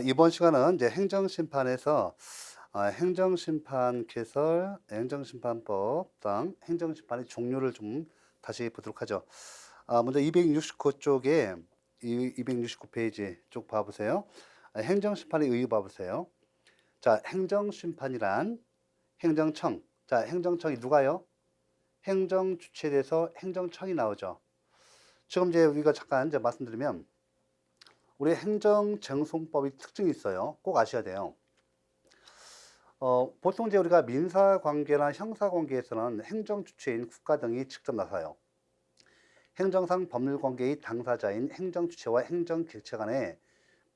이번 시간은 이제 행정심판에서 행정심판 개설, 행정심판법 등 행정심판의 종류를 좀 다시 보도록 하죠. 먼저 269 쪽에 269 페이지 쭉 봐보세요. 행정심판의 의의 봐보세요. 자, 행정심판이란 행정청. 자, 행정청이 누가요? 행정주체에서 행정청이 나오죠. 지금 이제 우리가 잠깐 이제 말씀드리면 우리 행정쟁송법이 특징이 있어요. 꼭 아셔야 돼요. 보통 이제 우리가 민사관계나 형사관계에서는 행정주체인 국가 등이 직접 나서요. 행정상 법률관계의 당사자인 행정주체와 행정객체 간의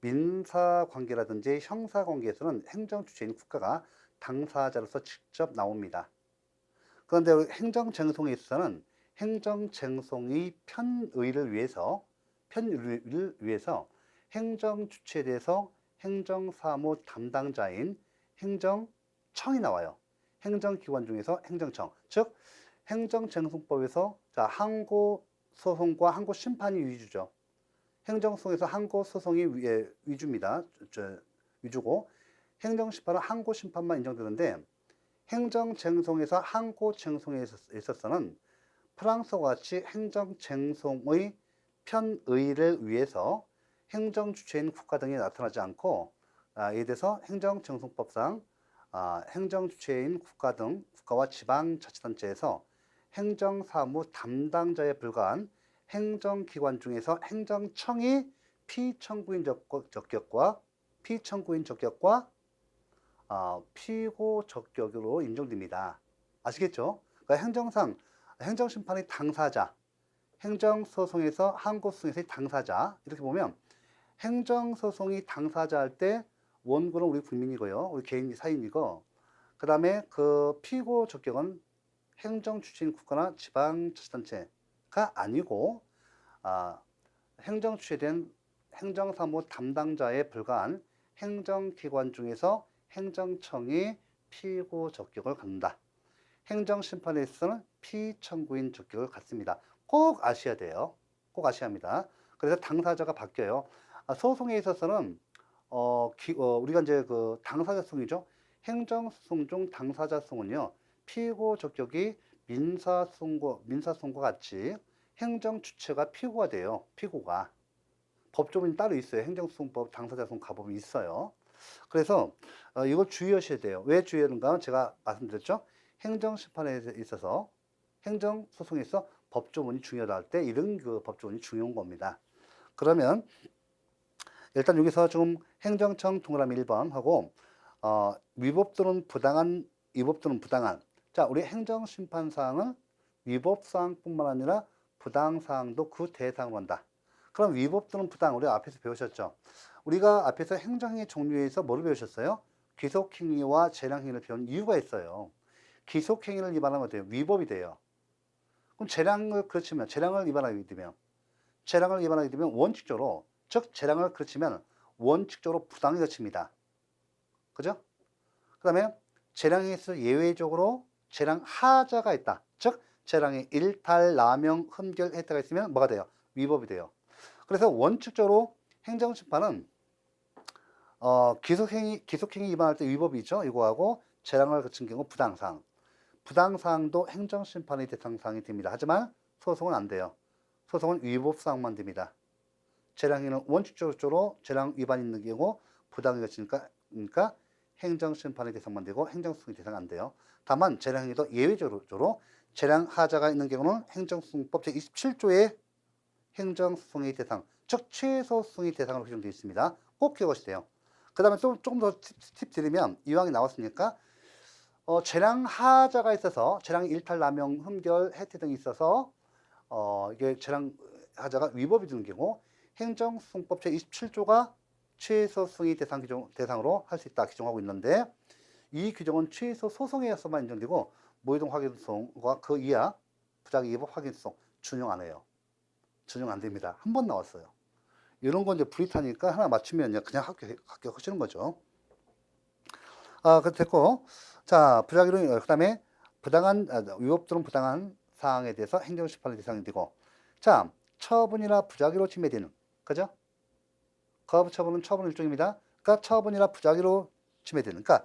민사관계라든지 형사관계에서는 행정주체인 국가가 당사자로서 직접 나옵니다. 그런데 행정쟁송에 있어서는 행정쟁송의 편의를 위해서 행정주체에 대해서 행정사무 담당자인 행정청이 나와요. 행정기관 중에서 행정청. 즉, 행정쟁송법에서 자, 항고소송과 항고심판이 위주죠. 행정소송에서 항고소송이 위주입니다. 위주고, 행정심판은 항고심판만 인정되는데, 행정쟁송에서 항고쟁송에 있어서는 프랑스와 같이 행정쟁송의 편의를 위해서 행정주체인 국가 등이 나타나지 않고, 이에 대해서 행정쟁송법상 행정주체인 국가와 지방자치단체에서 행정사무 담당자에 불과한 행정기관 중에서 행정청이 피청구인 적격과 피고 적격으로 인정됩니다. 아시겠죠? 그러니까 행정심판의 당사자, 행정소송에서 항고소송에서의 당사자 이렇게 보면 행정소송이 당사자 할 때 원고는 우리 국민이고요. 우리 개인 사인이고 그 다음에 그 피고 적격은 행정주체인 국가나 지방자치단체가 아니고 행정주체된 행정사무 담당자에 불과한 행정기관 중에서 행정청이 피고 적격을 갖는다. 행정심판에 있어서는 피청구인 적격을 갖습니다. 꼭 아셔야 돼요. 꼭 아셔야 합니다. 그래서 당사자가 바뀌어요. 소송에 있어서는 우리가 이제 그 당사자송이죠. 행정소송 중 당사자송은요. 피고 적격이 민사소송과 같이 행정주체가 피고가 돼요. 피고가. 법조문이 따로 있어요. 행정소송법 당사자송 가법이 있어요. 그래서 이걸 주의하셔야 돼요. 왜 주의하는가? 제가 말씀드렸죠. 행정심판에 있어서 행정소송에서 법조문이 중요하다 할 때 이런 그 법조문이 중요한 겁니다. 그러면 일단 여기서 지금 행정청 동그라미 1번 하고 위법 또는 부당한 자, 우리 행정심판사항은 위법사항뿐만 아니라 부당사항도 그 대상으로 한다. 그럼 위법 또는 부당 우리가 앞에서 배우셨죠. 우리가 앞에서 행정행위 종류에서 뭐를 배우셨어요? 귀속행위와 재량행위를 배운 이유가 있어요. 귀속행위를 위반하면 어때요? 위법이 돼요. 그럼 재량을 위반하게 되면 원칙적으로 즉 재량을 그르치면 원칙적으로 부당이 그칩니다. 그죠? 그 다음에 재량에서 예외적으로 재량 하자가 있다. 즉 재량의 일탈, 남용, 흠결, 혜택가 있으면 뭐가 돼요? 위법이 돼요. 그래서 원칙적으로 행정심판은 기속행위 위반할 때 위법이 있죠. 이거하고 재량을 그친 경우 부당사항도 행정심판의 대상사항이 됩니다. 하지만 소송은 안 돼요. 소송은 위법사항만 됩니다. 재량행위는 원칙적으로 재량 위반이 있는 경우 부당이 그치니까 그러니까 행정심판의 대상만 되고 행정소송의 대상 안 돼요. 다만 재량행위도 예외적으로 재량 하자가 있는 경우는 행정소송법 제27조의 행정소송의 대상, 즉 최소소송의 대상으로 규정되어 있습니다. 꼭 기억하시세요. 그 다음에 조금 더 팁 드리면 이왕이 나왔으니까 재량 하자가 있어서 재량 일탈, 남용, 흠결, 해태 등이 있어서 이게 재량 하자가 위법이 되는 경우 행정소송법 제27조가 최소소송의 대상으로 할 수 있다 규정하고 있는데 이 규정은 최소 소송에서만 인정되고 무이동 확인소송과 그 이하 부작위 위법 확인소송 준용 안 해요. 준용 안 됩니다. 한 번 나왔어요. 이런 건 이제 불이타니까 하나 맞추면 그냥 합격하시는 거죠. 그래도 됐고, 자, 부작위로, 그 다음에 위법 또는 부당한 사항에 대해서 행정심판의 대상이 되고, 자, 처분이나 부작위로 침해되는, 그죠? 거부처분은 처분 일종입니다. 그러니까 처분이나 부작위로 침해되는. 그러니까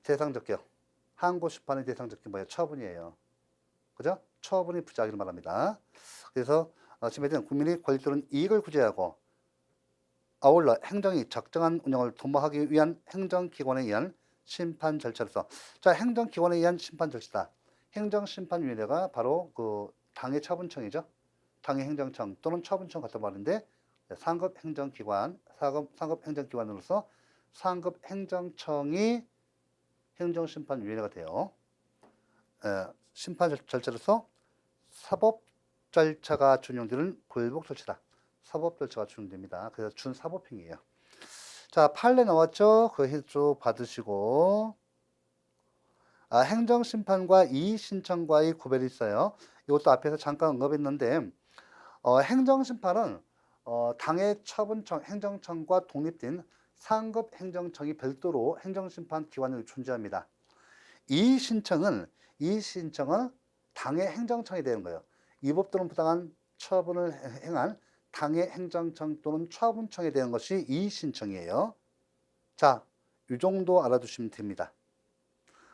대상적격. 항고심판의 대상적격 뭐예요? 처분이에요. 그죠? 처분이 부작위를 말합니다. 그래서 침해된 국민의 권리 또는 이익을 구제하고 아울러 행정이 적정한 운영을 도모하기 위한 행정기관에 의한 심판 절차로서, 자, 행정기관에 의한 심판 절차다. 행정심판위원회가 바로 그 당의 처분청이죠. 당의 행정청 또는 처분청 같은 말인데, 상급 행정기관, 상급 행정기관으로서 상급 행정청이 행정심판위원회가 돼요. 심판 절차로서 사법 절차가 준용되는 불복 절차다. 사법 절차가 준용됩니다. 그래서 준사법행위예요. 자, 판례 나왔죠? 그 힌트 받으시고, 행정심판과 이의신청과의 구별이 있어요. 이것도 앞에서 잠깐 언급했는데, 행정심판은 당의 처분청, 행정청과 독립된 상급 행정청이 별도로 행정심판 기관으로 존재합니다. 이의신청은 당의 행정청이 되는 거예요. 위법 또는 부당한 처분을 행한 당의 행정청 또는 처분청에 대한 것이 이의신청이에요. 자, 이 정도 알아두시면 됩니다.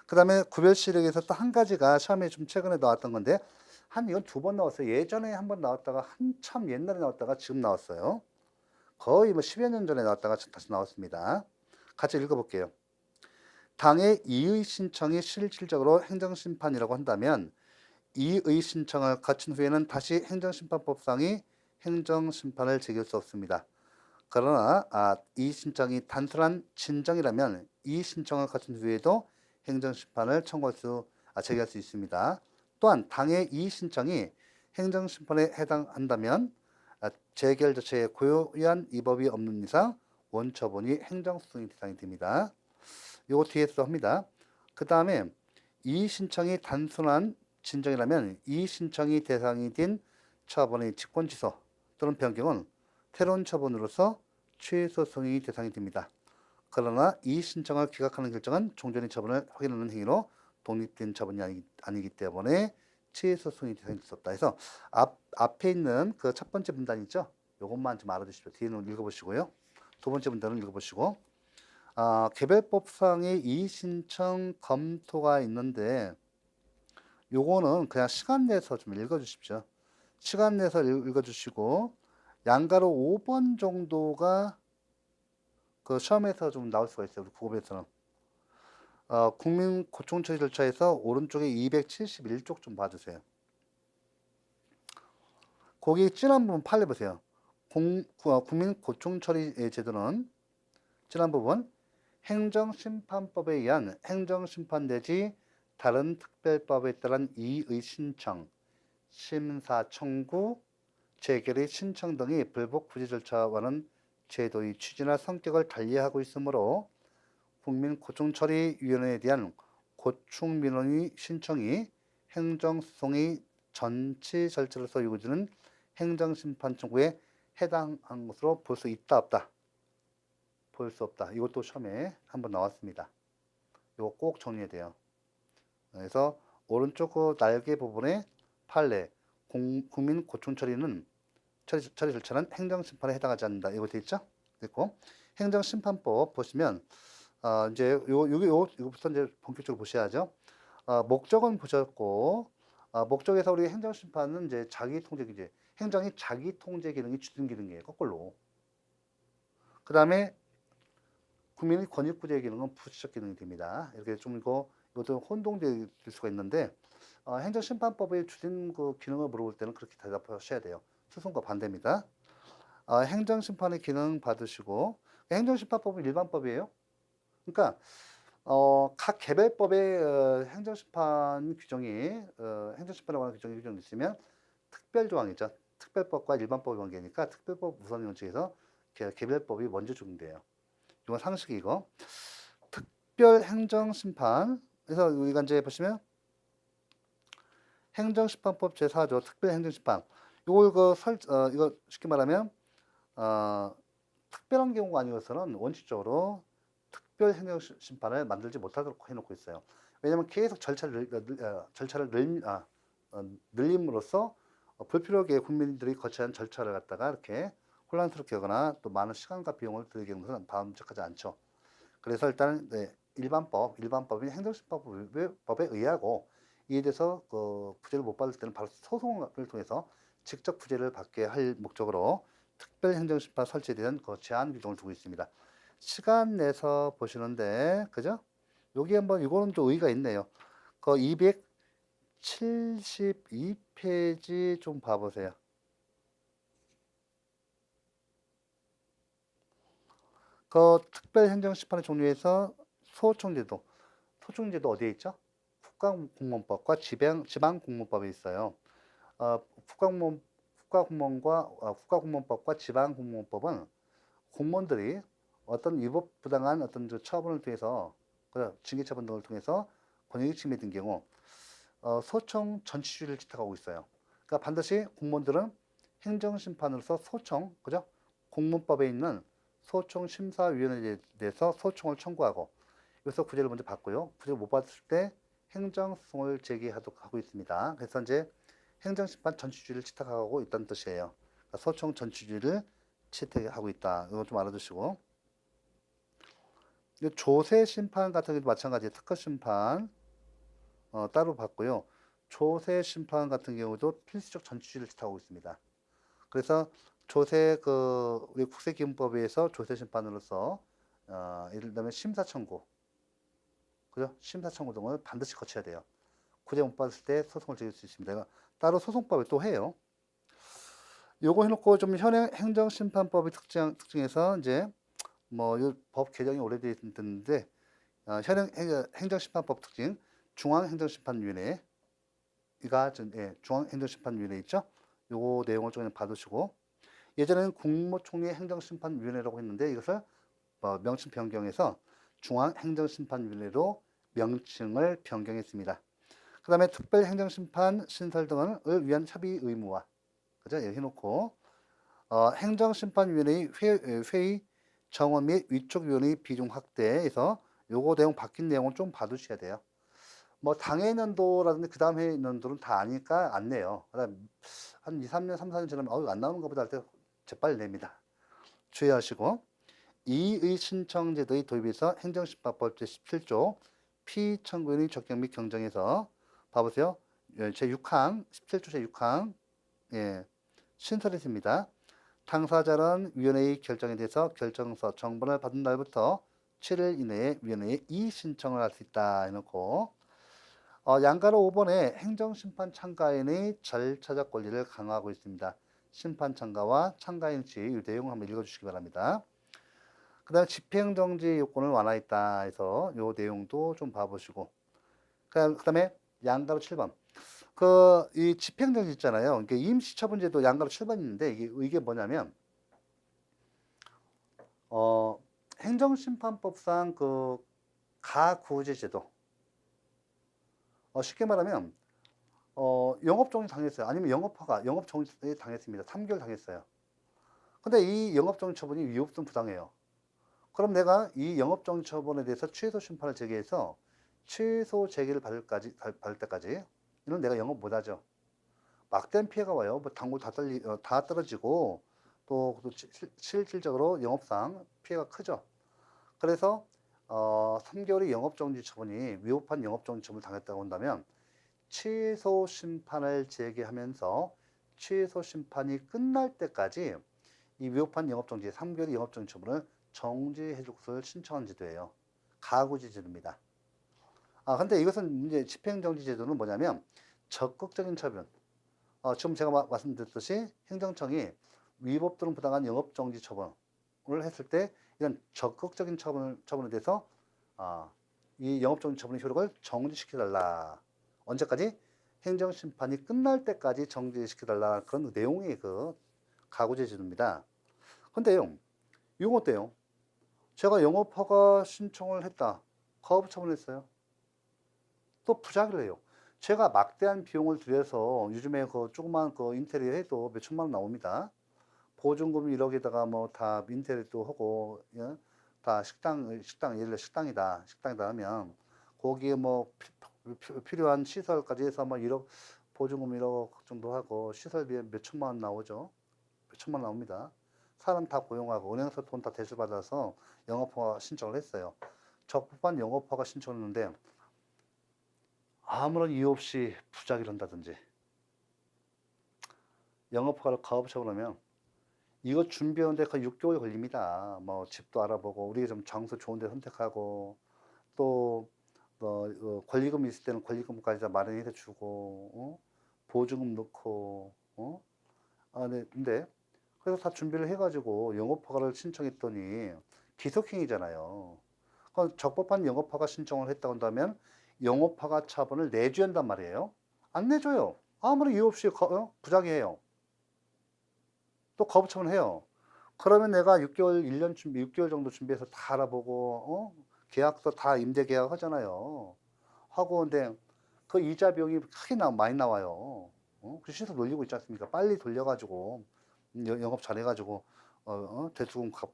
그 다음에 구별시력에서 또 한 가지가 시험에 좀 최근에 나왔던 건데, 이건 2번 나왔어요. 예전에 한 번 나왔다가 한참 옛날에 나왔다가 지금 나왔어요. 거의 뭐 10여 년 전에 나왔다가 다시 나왔습니다. 같이 읽어볼게요. 당의 이의 신청이 실질적으로 행정심판이라고 한다면 이의 신청을 거친 후에는 다시 행정심판법상의 행정심판을 제기할 수 없습니다. 그러나 이 신청이 단순한 진정이라면 이 신청을 거친 후에도 행정심판을 제기할 수 있습니다. 또한 당의 이 신청이 행정심판에 해당한다면 재결 자체에 고유한 위법이 없는 이상 원처분이 행정소송의 대상이 됩니다. 요거 뒤에서 합니다. 그 다음에 이 신청이 단순한 진정이라면 이 신청이 대상이 된 처분의 직권 취소 또는 변경은 새로운 처분으로서 취소소송의 대상이 됩니다. 그러나 이 신청을 기각하는 결정은 종전의 처분을 확인하는 행위로 독립된 처분이 아니기 때문에 취소소송의 대상이 될 수 없다. 그래서 앞에 있는 그 첫 번째 문단 있죠? 요것만 좀 알아두십시오. 뒤에는 읽어보시고요. 두 번째 문단은 읽어보시고, 개별법상의 이의신청 검토가 있는데 요거는 그냥 시간 내서 좀 읽어주십시오. 시간 내서 읽어주시고, 양가로 5번 정도가 그 시험에서 좀 나올 수가 있어요. 우리 국어에서는. 국민 고충 처리 절차에서 오른쪽에 271쪽 좀 봐주세요. 거기 진한 부분 판례 보세요. 국민 고충 처리 제도는 진한 부분 행정심판법에 의한 행정심판 내지 다른 특별법에 따른 이의 신청, 심사 청구, 재결의 신청 등의 불복 부지 절차와는 제도의 취지나 성격을 달리하고 있으므로 국민고충처리위원회에 대한 고충민원의 신청이 행정소송의 전치 절차로서 요구되는 행정심판 청구에 해당한 것으로 볼 수 있다 없다? 볼 수 없다. 이것도 시험에 한번 나왔습니다. 이거 꼭 정리해야 돼요. 그래서 오른쪽 그 날개 부분에 판례 국민 고충 처리 절차는 행정심판에 해당하지 않는다. 이거 돼 있죠? 됐고, 행정심판법 보시면 이제 요거부터 이제 본격적으로 보셔야죠. 목적은 보셨고, 목적에서 우리 행정심판은 이제 자기통제기제, 행정이 자기통제 기능이 주된 기능이에요. 거꾸로. 그 다음에 국민의 권익구제 기능은 부수적 기능이 됩니다. 이렇게 좀 이것도 혼동될 수가 있는데, 행정심판법의 주된 그 기능을 물어볼 때는 그렇게 대답하셔야 돼요. 수송과 반대입니다. 행정심판의 기능 받으시고, 행정심판법은 일반법이에요. 그러니까 각 개별법의 행정심판 규정이 행정심판에 관한 규정이 있으면 특별조항이죠. 특별법과 일반법의 관계니까 특별법 우선 원칙에서 개별법이 먼저 적용돼요. 이건 상식이고, 특별행정심판. 그래서 우리가 이제 보시면 행정심판법 제4조 특별행정심판. 이거 쉽게 말하면 특별한 경우가 아니어서는 원칙적으로 특별행정심판을 만들지 못하도록 해놓고 있어요. 왜냐하면 계속 절차를 늘림으로써 불필요하게 국민들이 거쳐야 하는 절차를 갖다가 이렇게 혼란스럽게 하거나 또 많은 시간과 비용을 들게 하는 것은 바람직하지 않죠. 그래서 일단 네, 일반법인 행정심판법에 의하고 이에 대해서 그 부재를 못 받을 때는 바로 소송을 통해서 직접 부재를 받게 할 목적으로 특별행정심판 설치에 대한 그 제한 규정을 두고 있습니다. 시간 내서 보시는데 그죠? 여기 한번 이거는 좀 의의가 있네요. 그 272페이지 좀 봐보세요. 그 특별행정심판의 종류에서 소총제도 어디에 있죠? 국가공무원법과 지방공무원법에 있어요. 국가공무원법과 지방공무원법은 공무원들이 어떤 위법 부당한 어떤 처분을 통해서 징계처분 등을 통해서 권익이 침해된 경우 소총 전치주의를 지탁하고 있어요. 그러니까 반드시 공무원들은 행정심판으로서 소총, 그죠? 공문법에 있는 소총심사위원회에 대해서 소총을 청구하고 여기서 구제를 먼저 받고요. 구제를 못 받았을 때 행정소송을 제기하도록 하고 있습니다. 그래서 이제 행정심판 전치주의를 채택하고 있다는 뜻이에요. 그러니까 소총 전치주의를 채택하고 있다. 이거 좀 알아두시고. 조세심판 같은 경우도 마찬가지예요. 특허심판 따로 받고요. 조세심판 같은 경우도 필수적 전치주의를 채택하고 있습니다. 그래서 조세 우리 국세기금법에 의해서 조세심판으로서 예를 들면 심사청구, 그죠? 심사청구 등을 반드시 거쳐야 돼요. 구제 못 받았을 때 소송을 제기할 수 있습니다. 따로 소송법에 또 해요. 요거 해놓고 좀 현행 행정심판법의 특징에서 이제 뭐 이 법 개정이 오래됐는데 현행 행정심판법 특징 중앙행정심판위원회가 중앙행정심판위원회 있죠? 요거 내용을 좀 봐두시고 예전에는 국무총리 행정심판위원회라고 했는데 이것을 명칭 변경해서 중앙행정심판위원회로 명칭을 변경했습니다. 그 다음에 특별행정심판 신설 등을 위한 협의 의무화, 그죠? 이렇게 해놓고 행정심판위원회의 회의 정원 및 위촉위원회 비중 확대해서 요거 내용 바뀐 내용은 좀 봐두셔야 돼요. 뭐 당해 년도라든지 그 다음 해 년도는 다 아니까 안 내요. 한 2, 3년, 3, 4년 지나면 안 나오는 것보다 할 때 재빨리 냅니다. 주의하시고 이의 신청제도의 도입에서 행정심판법 제17조 피청구인의 적격 및 경정에서 봐보세요. 제6항 17조 제6항 신설했습니다. 당사자는 위원회의 결정에 대해서 결정서 정본을 받은 날부터 7일 이내에 위원회에 이의신청을 할 수 있다 해놓고 양가로 5번에 행정심판 참가인의 절차적 권리를 강화하고 있습니다. 심판 참가와 참가인 시의 이 내용을 한번 읽어주시기 바랍니다. 그 다음에 집행정지 요건을 완화했다 해서 요 내용도 좀 봐보시고 그 다음에 양가로 7번 이 집행정지 있잖아요. 그러니까 임시처분제도 양가로 7번 있는데 이게 뭐냐면 행정심판법상 가구제제도 쉽게 말하면 영업정지 당했어요. 아니면 영업정지 당했습니다. 3개월 당했어요. 근데 이 영업정지 처분이 위법성 부당해요. 그럼 내가 이 영업정지 처분에 대해서 취소 심판을 제기해서 취소 제기를 받을 때까지 이는 내가 영업 못하죠. 막대한 피해가 와요. 뭐 당구 다 떨어지고 또 실질적으로 영업상 피해가 크죠. 그래서 3개월의 영업정지 처분이 위법한 영업정지 처분을 당했다고 한다면 취소 심판을 제기하면서 취소 심판이 끝날 때까지 이 위법한 영업정지 3개월의 영업정지 처분을 정지해 줄 것을 신청한 제도예요. 가구제 제도입니다. 근데 이것은 이제 집행정지 제도는 뭐냐면 적극적인 처분. 지금 제가 말씀드렸듯이 행정청이 위법 또는 부당한 영업정지 처분을 했을 때 이런 적극적인 처분에 대해서 이 영업정지 처분의 효력을 정지시켜달라. 언제까지? 행정심판이 끝날 때까지 정지시켜달라. 그런 내용의 가구제 제도입니다. 근데요, 이건 어때요? 제가 영업허가 신청을 했다. 거부처분했어요. 또 부작위를 해요. 제가 막대한 비용을 들여서 요즘에 조그만 인테리어 해도 몇 천만 원 나옵니다. 보증금 1억에다가 뭐 다 인테리어도 하고, 예? 다 예를 들어 식당이다 하면, 거기에 뭐 필요한 시설까지 해서 뭐 1억, 보증금 1억 정도 하고, 시설비에 몇 천만 원 나오죠. 몇 천만 원 나옵니다. 사람 다 고용하고 은행에서 돈 다 대출받아서 영업허가 신청을 했어요. 적법한 영업허가 신청을 했는데 아무런 이유 없이 부작위를 한다든지 영업허가를 가업처분 하면 이거 준비하는데 거의 6개월이 걸립니다. 뭐 집도 알아보고 우리가 좀 장소 좋은 데 선택하고 또 권리금 있을 때는 권리금까지 다 마련해 주고 보증금 넣고 네, 근데 그래서 다 준비를 해가지고 영업허가를 신청했더니 기속행위잖아요. 그럼 적법한 영업허가 신청을 했다고 한다면 영업허가 처분을 내줘야 한단 말이에요. 안 내줘요. 아무런 이유 없이 부작위해요. 또 거부처분을 해요. 그러면 내가 6개월, 1년 준비, 6개월 정도 준비해서 다 알아보고 계약서 다 임대 계약 하잖아요. 하고 근데 그 이자 비용이 크게 많이 나와요. 그 시세 놀리고 있지 않습니까? 빨리 돌려가지고 영업 잘해가지고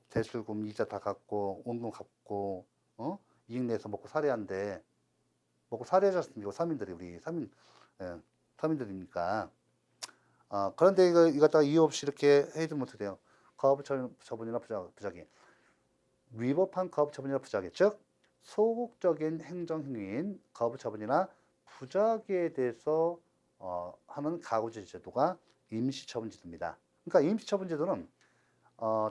대출금 이자 다 갚고 원금 갚고 이익 내서 먹고 살해한데 먹고 살해하지 않습니까? 서민들이 우리 예, 서민들이니까. 그런데 이거 갖다가 이유 없이 이렇게 해도 못해 돼요. 가업처분이나 부작위. 위법한 가업처분이나 부작위, 즉 소극적인 행정행위인 가업처분이나 부작위에 대해서 하는 가구제 제도가 임시처분제도입니다. 그러니까 임시처분제도는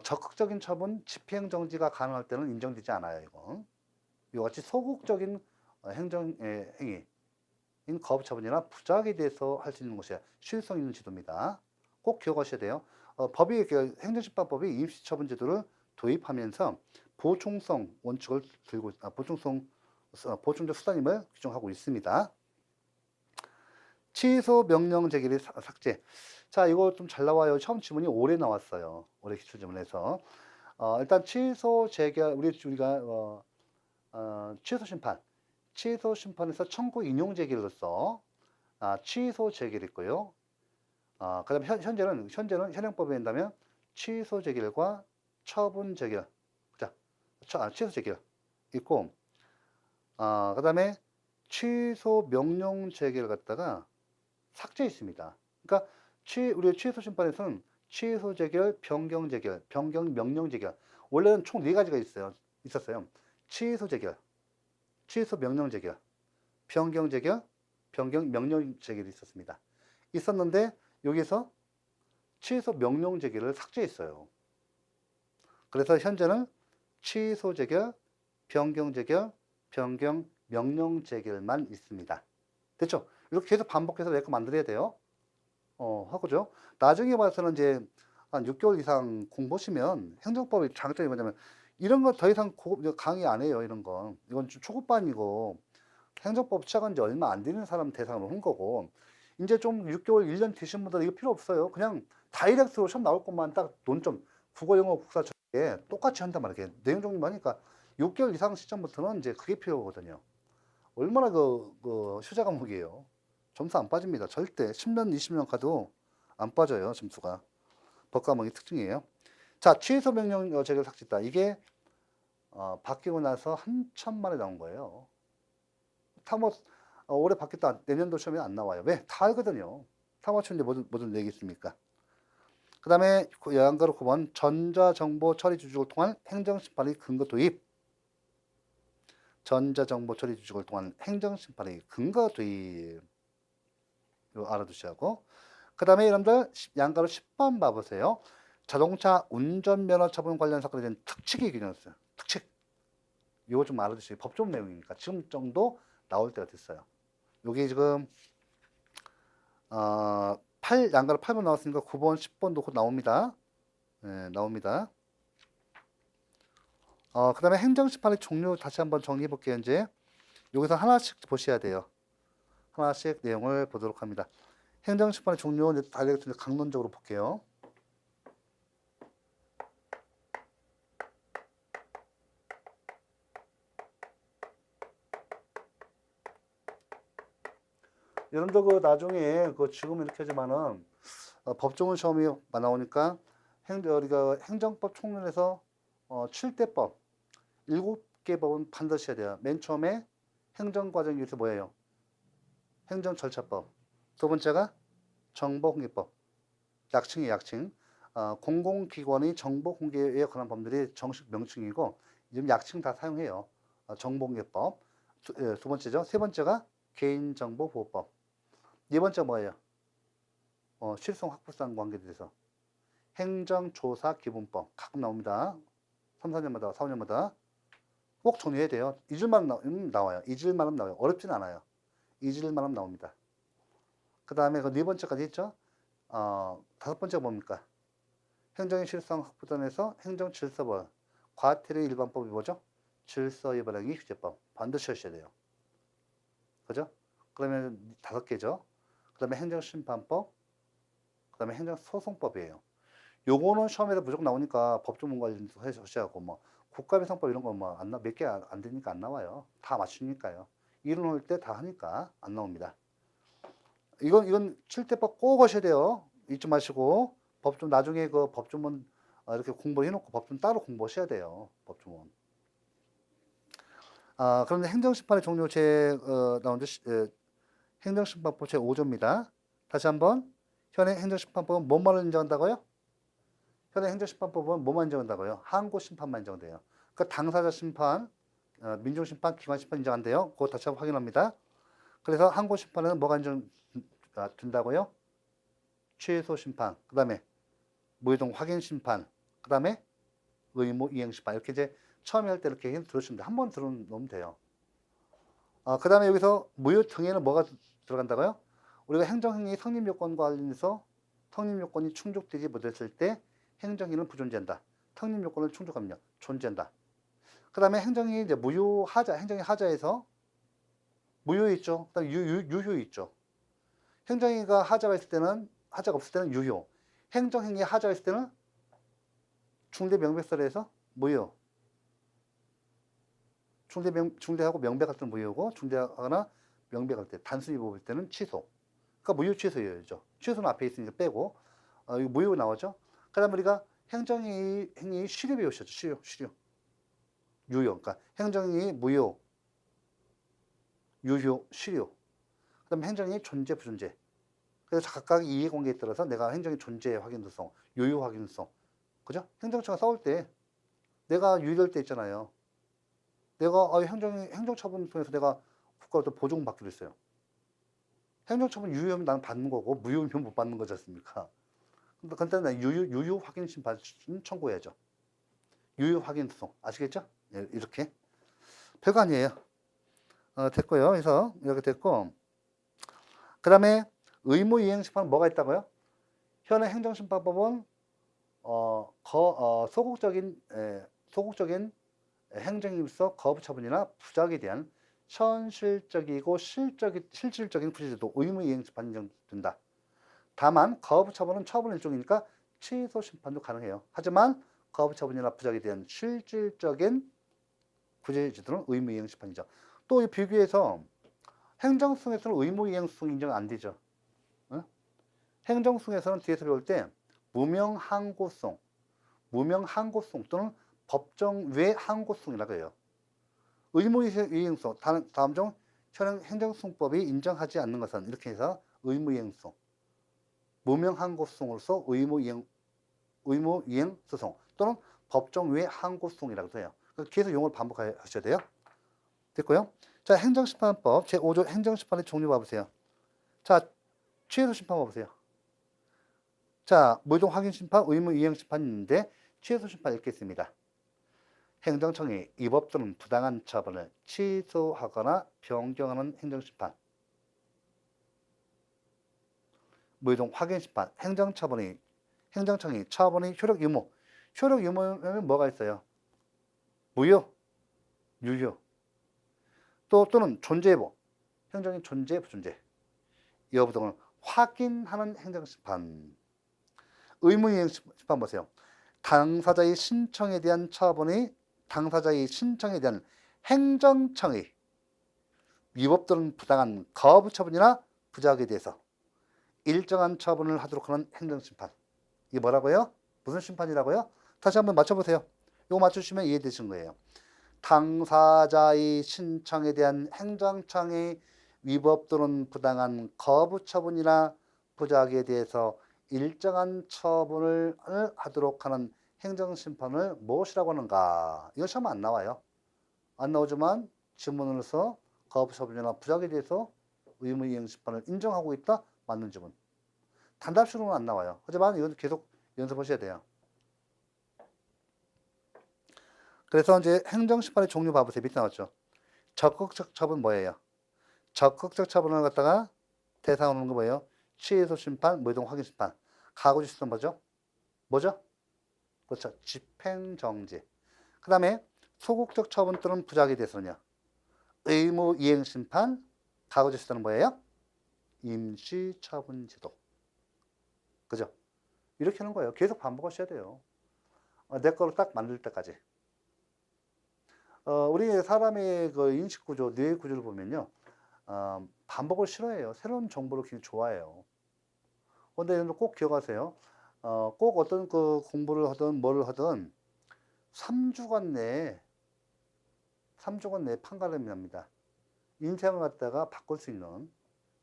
적극적인 처분, 집행정지가 가능할 때는 인정되지 않아요. 이거. 이와 같이 소극적인 행정행위 인 가업처분이나 부작위에 대해서 할 수 있는 것이 실효성 있는 제도입니다. 꼭 기억하셔야 돼요. 행정심판법이 임시처분제도를 도입하면서 보충성 원칙을 들고 보충적 수단임을 규정하고 있습니다. 취소 명령 제기의 삭제. 자, 이거 좀 잘 나와요. 처음 지문이 올해 나왔어요. 올해 기출지문에서. 일단 취소 재결 우리가 취소 심판. 취소 심판에서 청구 인용 제기로서 취소 제기를 있고요. 그다음에 현재는 현행법에 한다면 취소 제기과 처분 제기를 취소 제기를 있고 그다음에 취소 명령 제기를 갖다가 삭제 있습니다. 그러니까 우리 취소 심판에서는 취소 제결, 변경 제결, 변경 명령 제결. 원래는 총 4가지가 있었어요. 취소 제결, 취소 명령 제결, 변경 제결, 변경 명령 제결이 있었는데 여기서 취소 명령 제결을 삭제했어요. 그래서 현재는 취소 제결, 변경 제결, 변경 명령 제결만 있습니다. 됐죠? 이렇게 계속 반복해서 내거 만들어야 돼요. 하고죠. 나중에 봐서는 이제 한 6개월 이상 공부하시면 행정법의 장점이 뭐냐면 이런 거 더 이상 강의 안 해요. 이런 건. 이건 좀 초급반이고 행정법 시작한 지 얼마 안 되는 사람 대상으로 한 거고 이제 좀 6개월, 1년 되신 분들은 이거 필요 없어요. 그냥 다이렉트로 시험 나올 것만 딱 논점 국어, 영어, 국사 저게 똑같이 한단 말이에요. 내용 정리만 하니까 6개월 이상 시점부터는 이제 그게 필요하거든요. 얼마나 휴자 과목이에요. 점수 안 빠집니다. 절대 10년, 20년 가도 안 빠져요. 점수가. 법과목의 특징이에요. 자, 취소 명령 제결 삭제다. 이게 바뀌고 나서 한참 만에 나온 거예요. 올해 바뀌었다. 내년도 시험에 안 나와요. 왜? 다 알거든요. 다 맞추는데 뭐든 내겠습니까? 그 다음에 양가로 9번 전자정보 처리 주축을 통한 행정심판의 근거 도입. 전자정보 처리 주축을 통한 행정심판의 근거 도입. 이거 알아두셔야 하고. 그 다음에 여러분들 양가로 10번 봐보세요. 자동차 운전면허 처분 관련 사건에 대한 특칙이 규정했어요. 특칙. 이거 좀 알아두시고 법조문 내용이니까 지금 정도 나올 때가 됐어요. 여기 지금 양가로 8번 나왔으니까 9번, 10번도 곧 나옵니다. 네, 나옵니다. 그 다음에 행정심판의 종류 다시 한번 정리해 볼게요. 이제 여기서 하나씩 보셔야 돼요. 하나씩 내용을 보도록 합니다. 행정심판의 종류 다이렉트 강론적으로 볼게요. 여러분들 나중에 지금 이렇게 하지만은 법조문 시험이 나오니까 우리가 행정법 총론에서 7대법 7개 법은 반드시 해야 돼요. 맨 처음에 행정과정 위에서 뭐예요? 행정절차법. 두 번째가 정보공개법. 약칭이에요, 약칭. 공공기관의 정보 공개에 관한 법률이 정식 명칭이고 지금 약칭 다 사용해요. 정보공개법. 두 번째죠. 세 번째가 개인정보보호법. 네 번째 뭐예요? 실손 확보상 관계에 대해서 행정조사기본법 가끔 나옵니다. 3, 4년마다 4, 5년마다 꼭 정리해야 돼요. 잊을만 나와요. 잊을만은 나와요. 어렵진 않아요. 잊을만은 나옵니다. 그 다음에 그 네 번째까지 있죠. 다섯 번째가 뭡니까? 행정의 실성 확보단에서 행정질서법, 과태료 일반법이 뭐죠? 질서위반행위 휴제법 반드시 하셔야 돼요. 그죠? 그러면 다섯 개죠. 그 다음에 행정심판법, 그 다음에 행정소송법이에요. 요거는 시험에서 무조건 나오니까 법조문 관련해서 하셔야 하고 뭐 국가배상법 이런 거 뭐 몇 개 안 되니까 안 나와요. 다 맞추니까요. 이론할 때 다 하니까 안 나옵니다. 이건 칠대법 꼭 하셔야 돼요. 잊지 마시고 법좀 나중에 그 법조문 이렇게 공부를 해놓고 법좀 따로 공부하셔야 돼요. 법조문. 그런데 행정심판의 종류 나온 행정심판법 제 5조입니다. 다시 한번 현행 행정심판법은 뭐만 인정한다고요? 현행 행정심판법은 뭐만 인정한다고요? 항고심판만 인정돼요. 그러니까 당사자 심판, 민중심판, 기관심판 인정한대요. 그거 다시 한번 확인합니다. 그래서 항고심판에는 뭐가 된다고요? 최소심판, 그 다음에 무효동 확인심판, 그 다음에 의무 이행심판. 이렇게 이제 처음에 할 때 이렇게 들으시면 한 번 들어놓으면 돼요. 그 다음에 여기서 무효등에는 뭐가 들어간다고요? 우리가 행정행위 성립요건과 관련해서 성립요건이 충족되지 못했을 때 행정행위는 부존재한다. 성립요건을 충족하면요, 존재한다. 그 다음에 행정행위 이제 무효하자, 행정행위 하자에서 무효 있죠. 그 다음에 유효 있죠. 행정행위가 하자가 있을 때는, 하자가 없을 때는 유효. 행정행위 하자가 있을 때는 중대명백설에서 무효. 중대하고 명백할 때는 무효고, 중대하거나 명백할 때, 단순히 뽑을 때는 취소. 그러니까 무효 취소예요. 취소는 앞에 있으니까 빼고, 이거 무효 나오죠. 그 다음에 우리가 행정행위 실효 배우셨죠. 실효. 유효. 그러니까 행정행위 무효, 유효, 실효. 그 다음에 행정행위 존재, 부존재. 그래서 각각 이해관계에 따라서 내가 행정의 존재 확인성, 유효 확인성. 그죠? 행정처가 싸울 때 내가 유효할 때 있잖아요. 내가 행정처분 통해서 내가 국가로부터 보증받기로 했어요. 행정처분 유효하면 나는 받는 거고 무효하면 못 받는 거지 않습니까? 근데 난 유효 확인 심판 청구해야죠. 유효 확인성 아시겠죠? 네, 이렇게 별거 아니에요. 됐고요. 그래서 이렇게 됐고, 그 다음에 의무 이행 심판 뭐가 있다고요? 현행 행정심판법은 소극적인 행정임서 거부처분이나 부작에 대한 현실적이고 실질적인 구제제도 의무 이행 심판이 인정된다. 다만 거부처분은 처분 일종이니까 취소 심판도 가능해요. 하지만 거부처분이나 부작에 대한 실질적인 구제제도는 의무 이행 심판이죠. 또 이 비교해서 행정승에서는 의무 이행승 인정 안 되죠. 응? 행정승에서는 뒤에서 배울 때 무명항고성 또는 법정 외 항고성이라고 해요. 의무 이행성 다음 중 현행 행정승법이 인정하지 않는 것은 이렇게 해서 의무 이행성, 무명항고성으로서 의무 이행 소송 또는 법정 외 항고성이라고 해요. 계속 용어를 반복하셔야 돼요. 됐고요. 자, 행정심판법 제5조 행정심판의 종류 봐보세요. 자, 취소심판 봐보세요. 자, 무효동 확인심판, 의무 이행심판이 있는데 취소심판 읽겠습니다. 행정청이 위법 또는 부당한 처분을 취소하거나 변경하는 행정심판. 무효동 확인심판, 행정청이 처분의 효력 유무면 뭐가 있어요? 무효, 유효. 또는 존재 여부, 행정의 존재, 부존재 여부 등을 확인하는 행정심판. 의무이행심판 보세요. 당사자의 신청에 대한 행정청의 위법 또는 부당한 거부 처분이나 부작에 대해서 일정한 처분을 하도록 하는 행정심판. 이게 뭐라고요? 무슨 심판이라고요? 다시 한번 맞춰보세요. 이거 맞추시면 이해되시는 거예요. 당사자의 신청에 대한 행정청의 위법 또는 부당한 거부 처분이나 부작에 대해서 일정한 처분을 하도록 하는 행정심판을 무엇이라고 하는가? 이거 시험 안 나와요. 안 나오지만 지문으로서 거부처분이나 부작에 대해서 의무이행심판을 인정하고 있다? 맞는 지문. 단답식으로는 안 나와요. 하지만 이건 계속 연습하셔야 돼요. 그래서 이제 행정심판의 종류 봐보세요. 밑에 나왔죠. 적극적 처분 뭐예요? 적극적 처분을 갖다가 대상으로 하는 거 뭐예요? 취소 심판, 무이동 확인 심판. 가구주 시스템 뭐죠? 뭐죠? 그렇죠. 집행정지. 그 다음에 소극적 처분 또는 부작에 대해서는요. 의무 이행 심판, 가구주 시스템은 뭐예요? 임시 처분 제도. 그죠? 이렇게 하는 거예요. 계속 반복하셔야 돼요. 내 거로 딱 만들 때까지. 우리 사람의 그 인식 구조, 뇌 구조를 보면요. 반복을 싫어해요. 새로운 정보를 굉장히 좋아해요. 근데 이런 거 꼭 기억하세요. 꼭 어떤 그 공부를 하든 뭐를 하든 3주간 내에 판가름이 납니다. 인생을 갖다가 바꿀 수 있는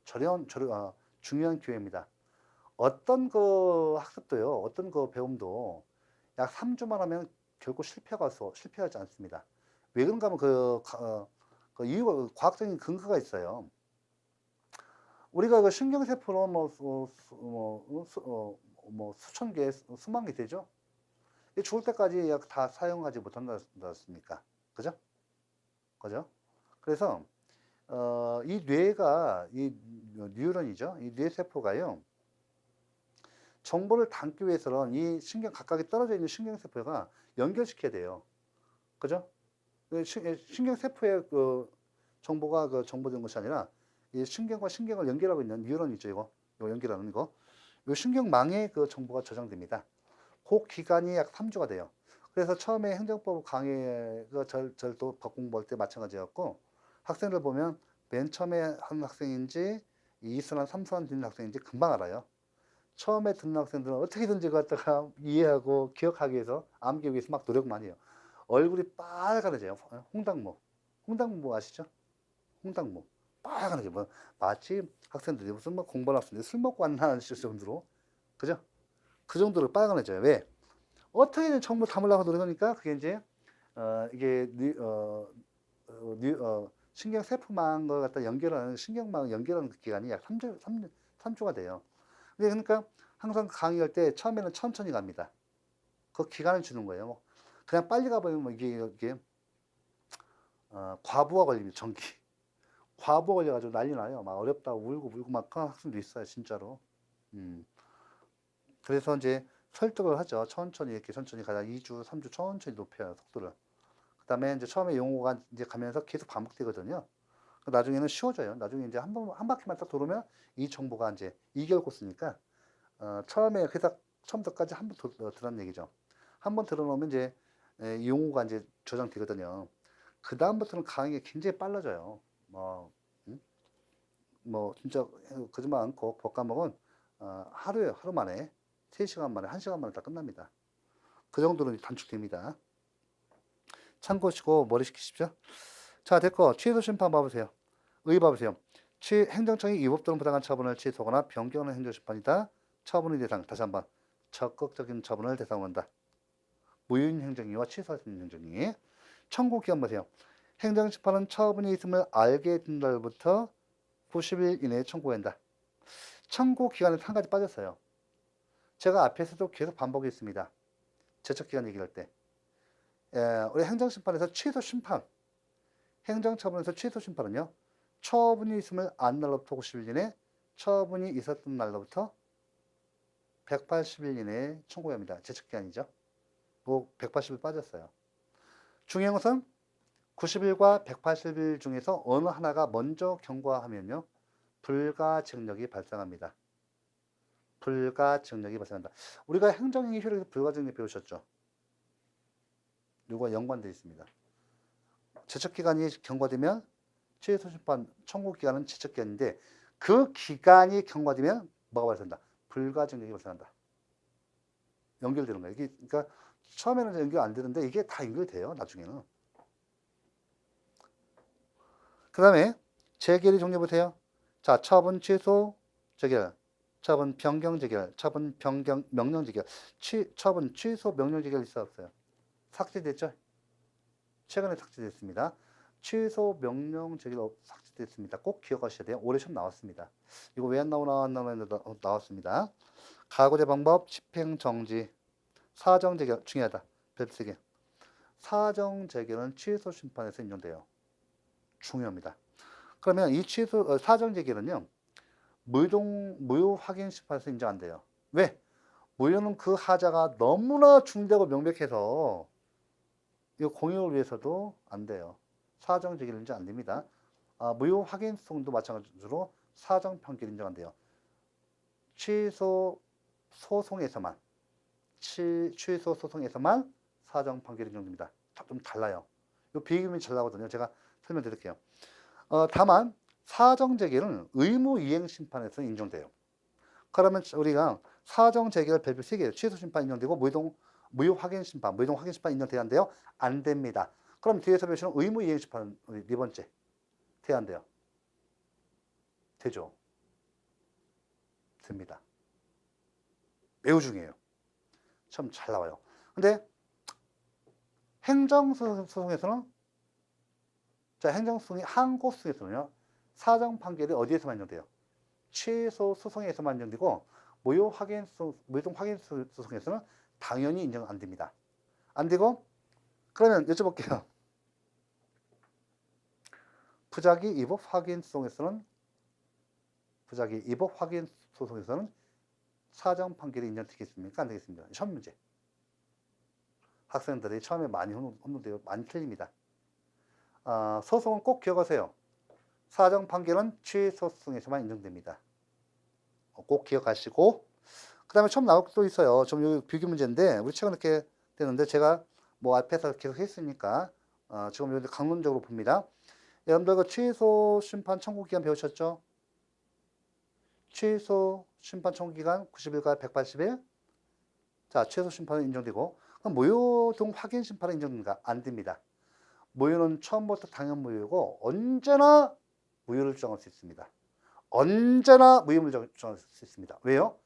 중요한 기회입니다. 어떤 그 학습도요, 어떤 그 배움도 약 3주만 하면 결코 실패하지 않습니다. 왜 그런가 하면 그 이유가, 과학적인 근거가 있어요. 우리가 그 신경세포로 수천 개, 수만 개 되죠? 죽을 때까지 약 다 사용하지 못한다 않습니까? 그죠? 그죠? 그래서, 이 뇌가, 이 뉴런이죠? 이 뇌세포가요, 정보를 담기 위해서는 이 각각이 떨어져 있는 신경세포가 연결시켜야 돼요. 그죠? 신경세포의 그 정보가 정보된 것이 아니라, 이 신경과 신경을 연결하고 있는 뉴런이죠, 이거 연결하는 거. 이 신경망에 그 정보가 저장됩니다. 그 기간이 약 3주가 돼요. 그래서 처음에 행정법 강의가 절도 법 공부할 때 마찬가지였고, 학생들 보면 맨 처음에 하는 학생인지 2수나 3수나 듣는 학생인지 금방 알아요. 처음에 듣는 학생들은 어떻게든지 갖다가 이해하고 기억하기 위해서, 암기 위해서 막 노력 많이 해요. 얼굴이 빨간해져요. 홍당무 아시죠? 홍당무. 빨간하게 마치 학생들이 무슨 공부하는 학생들이 술 먹고 왔나 싶을 정도로, 그죠? 그 정도로 빨간해져요. 왜? 어떻게든 정보 담으려고 노력하니까 그게 이제 이게 신경 세포망을 갖다 연결하는, 신경망을 연결하는 그 기간이 약 3주가 돼요. 그러니까 항상 강의할 때 처음에는 천천히 갑니다. 그 기간을 주는 거예요. 그냥 빨리 가버리면 이게 과부하 걸립니다. 전기. 과부하 걸려가지고 난리 나요. 막 어렵다고 울고 막 그런 학생도 있어요. 진짜로. 그래서 이제 설득을 하죠. 천천히 가다 2주, 3주 천천히 높여요. 속도를. 그 다음에 이제 처음에 용어가 이제 가면서 계속 반복되거든요. 나중에는 쉬워져요. 나중에 이제 한 바퀴만 딱 돌으면 이 정보가 이제 2개월 코스니까, 처음에 그래서 처음부터까지 한 번 들은 얘기죠. 한 번 들어놓으면 이제 이 용어가 이제 저장되거든요. 그 다음부터는 강의가 굉장히 빨라져요. 진짜 거짓말 않고 법과목은 하루 만에 3시간 만에 1시간 만에 다 끝납니다. 그 정도로 단축됩니다. 참고하시고 머리 식히십시오. 자, 됐고 취소 심판 봐보세요. 봐보세요. 행정청이 위법 또는 부당한 처분을 취소하거나 변경하는 행정심판이다. 처분의 대상, 다시 한번 적극적인 처분을 대상으로 한다. 무효인 행정위와 취소하는 행정위. 청구기간 보세요. 행정심판은 처분이 있음을 알게 된 날부터 90일 이내에 청구한다. 청구기간에 한 가지 빠졌어요. 제가 앞에서도 계속 반복했습니다. 제척기간 얘기할 때. 우리 행정심판에서 취소심판, 행정처분에서 취소심판은요, 처분이 있음을 안 날로부터 90일 이내, 처분이 있었던 날로부터 180일 이내에 청구해야 합니다. 제척기간이죠. 180일 빠졌어요. 중요한 것은 90일과 180일 중에서 어느 하나가 먼저 경과하면요, 불가증력이 발생합니다. 불가증력이 발생한다. 우리가 행정행위 효력에서 불가증력 배우셨죠? 이거와 연관되어 있습니다. 제척기간이 경과되면 취소심판 청구기간은 제척기간인데, 그 기간이 경과되면 뭐가 발생한다? 불가증력이 발생한다. 연결되는 거예요. 그러니까 처음에는 연결 안 되는데 이게 다 연결돼요. 나중에는. 그 다음에 재결의 종류 보세요. 자, 처분, 취소, 재결. 처분 변경 재결, 처분 변경 명령 재결, 처분 취소 명령 재결 있어 없어요? 삭제됐죠? 최근에 삭제됐습니다. 취소 명령 재결 삭제됐습니다. 꼭 기억하셔야 돼요. 올해 시험 나왔습니다. 이거 왜 안 나오나 안 나오나 나왔습니다. 가구제 방법, 집행 정지, 사정 재결 중요하다. 별표 3개. 사정 재결은 취소 심판에서 인정돼요. 중요합니다. 그러면 이 취소 사정 재결은요. 무효 확인 심판에서 인정 안 돼요. 왜? 무효는 그 하자가 너무나 중대하고 명백해서 이 공익을 위해서도 안 돼요. 사정 재결 인정 안 됩니다. 무효 확인 소송도 마찬가지로 사정 판결 인정 안 돼요. 취소 소송에서만 사정 판결 인정됩니다. 좀 달라요. 이 비교면 잘 나거든요. 제가 설명드릴게요. 다만 사정 재결은 의무 이행 심판에서 인정돼요. 그러면 우리가 사정 재결 별표 3개예요. 취소 심판 인정되고 무효 확인 심판 인정돼야 한대요. 안 됩니다. 그럼 뒤에서 보시면 의무 이행 심판 네 번째 돼야 한대요. 되죠. 됩니다. 매우 중요해요. 참 잘 나와요. 근데 행정소송에서는 행정소송이 항고소송에서는요. 사정 판결이 어디에서만 인정돼요? 취소 소송에서만 인정되고 무효 확인 소송에서는 당연히 인정 안 됩니다. 안 되고 그러면 여쭤볼게요. 부작위 위법 확인 소송에서는 사정 판결이 인정되겠습니까? 안 되겠습니까? 시험 문제. 학생들이 처음에 많이 혼돈돼요. 많이 틀립니다. 소송은 꼭 기억하세요. 사정 판결은 취소 소송에서만 인정됩니다. 꼭 기억하시고 그 다음에 처음 나올 수도 있어요. 좀 여기 비교 문제인데 우리 최근 이렇게 되는데 제가 뭐 앞에서 계속 했으니까 지금 여기 강론적으로 봅니다. 여러분들 그 취소 심판 청구 기간 배우셨죠? 취소 심판 청구 기간 90일과 180일. 자, 취소 심판은 인정되고 그럼 무효동 확인 심판은 인정됩니까? 안 됩니다. 무효는 처음부터 당연 무효고 언제나 무효를 주장할 수 있습니다. 언제나 무효를 주장할 수 있습니다. 왜요?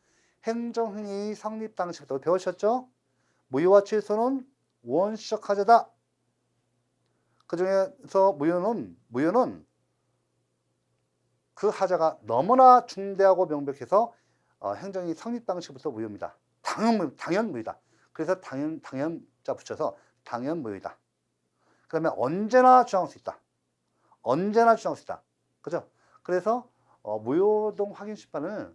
행정행위 성립 당시부터 배우셨죠? 무효와 취소는 원시적 하자다. 그 중에서 무효는 그 하자가 너무나 중대하고 명백해서 행정이 성립 당시부터 무효입니다. 당연 무효다. 그래서 당연자 붙여서 당연 무효이다. 그러면 언제나 주장할 수 있다. 그죠? 그래서 무효동 확인 심판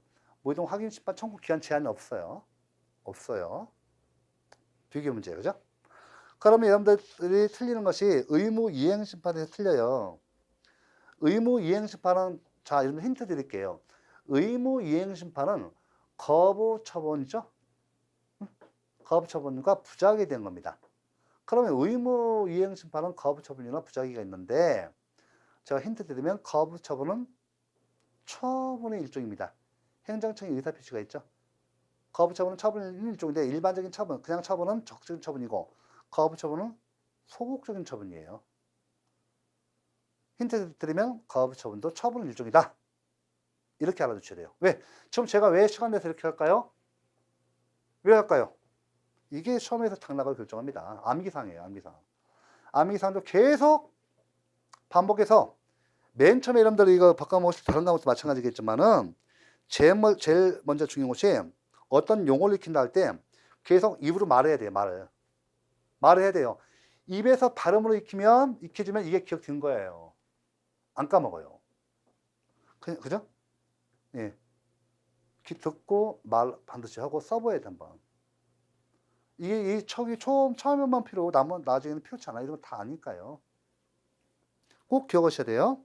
청구 기한 제한이 없어요. 비교 문제예요. 그죠? 그러면 여러분들이 틀리는 것이 의무 이행 심판에서 틀려요. 의무 이행 심판은 자, 여러분 힌트 드릴게요. 의무 이행 심판은 거부 처분이죠. 거부 처분과 부작위 된 겁니다. 그러면 의무 이행 심판은 거부 처분이나 부작위가 있는데 제가 힌트 드리면 거부 처분은 처분의 일종입니다. 행정청의 의사 표시가 있죠. 거부 처분은 처분의 일종인데 일반적인 처분, 그냥 처분은 적극적인 처분이고 거부 처분은 소극적인 처분이에요. 힌트 드리면 거부 처분도 처분의 일종이다. 이렇게 알아두셔야 돼요. 왜? 지금 제가 왜 시간 내서 이렇게 할까요? 왜 할까요? 이게 시험에서 당락을 결정합니다. 암기사항이에요. 암기사항도 계속 반복해서 맨 처음에 여러분들 이거 바꿔먹을 다른 과목도 마찬가지겠지만은 제일 먼저 중요한 것이 어떤 용어를 익힌다 할 때 계속 입으로 말해야 돼요. 말을 해야 돼요. 입에서 발음으로 익혀지면 이게 기억되는 거예요. 안 까먹어요. 그죠? 예. 듣고 말 반드시 하고 써봐야 돼, 한번. 이게 이 척이 처음에만 필요하고 나중에는 필요치 않아요. 이런 거 다 아니까요. 꼭 기억하셔야 돼요.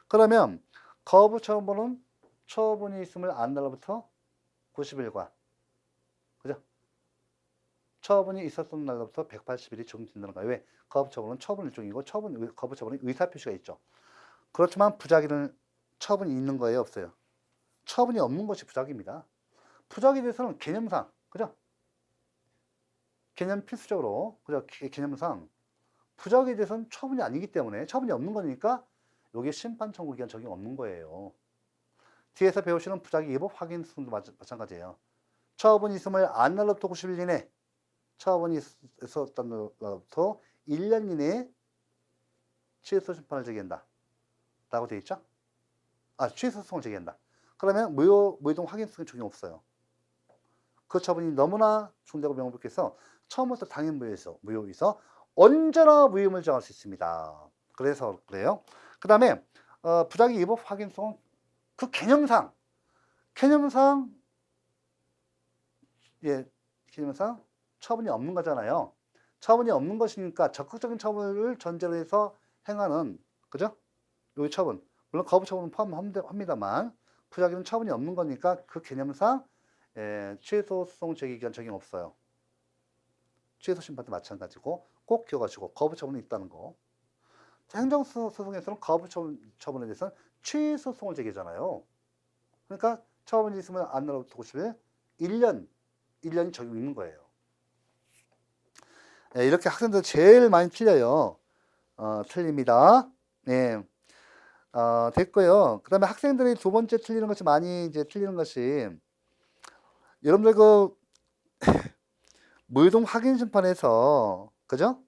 그러면 거부 처분은 처분이 있음을 안 날로부터 90일과 그죠? 처분이 있었던 날로부터 180일이 적용된다는 거예요. 왜? 거부 처분은 처분 일종이고 거부 처분은 의사 표시가 있죠. 그렇지만 부작위는 처분이 있는 거예요, 없어요? 처분이 없는 것이 부작위입니다. 부작위에 대해서는 개념상, 그죠? 개념 필수적으로, 그죠? 개념상 부작위에 대해서는 처분이 아니기 때문에 처분이 없는 거니까 여기에 심판 청구 기한 적용 없는 거예요. 뒤에서 배우시는 부작위 예법 확인 수도 마찬가지예요. 처분이 있음을 안 날로부터 90일 이내, 처분이 있었던 날로부터 1년 이내에 취소 심판을 제기한다. 라고 되어 있죠? 취소 소송을 제기한다. 그러면 무효동 확인 수는 적용 없어요. 그 처분이 너무나 중대하고 명백해서 처음부터 당연 무효에서 언제나 무효임을 정할 수 있습니다. 그래서 그래요. 그 다음에 부작위 위법 확인 소송 그 개념상 처분이 없는 거잖아요. 처분이 없는 것이니까 적극적인 처분을 전제로 해서 행하는, 그죠? 요 처분, 물론 거부 처분은 포함합니다만 부작위는 처분이 없는 거니까 그 개념상 취소 소송 제기 기간 적용 없어요. 취소 심판도 마찬가지고 꼭 기억하시고 거부 처분이 있다는 거. 행정소송에서는 거부 처분에 대해서는 취소 소송을 제기하잖아요. 그러니까 처분이 있으면 안 날로부터 90일 1년이 적용 있는 거예요. 이렇게 학생들 제일 많이 틀려요. 틀립니다. 네. 됐고요. 그 다음에 학생들이 두 번째 틀리는 것이 많이 이제 틀리는 것이 여러분들 무효동 확인 심판에서, 그죠?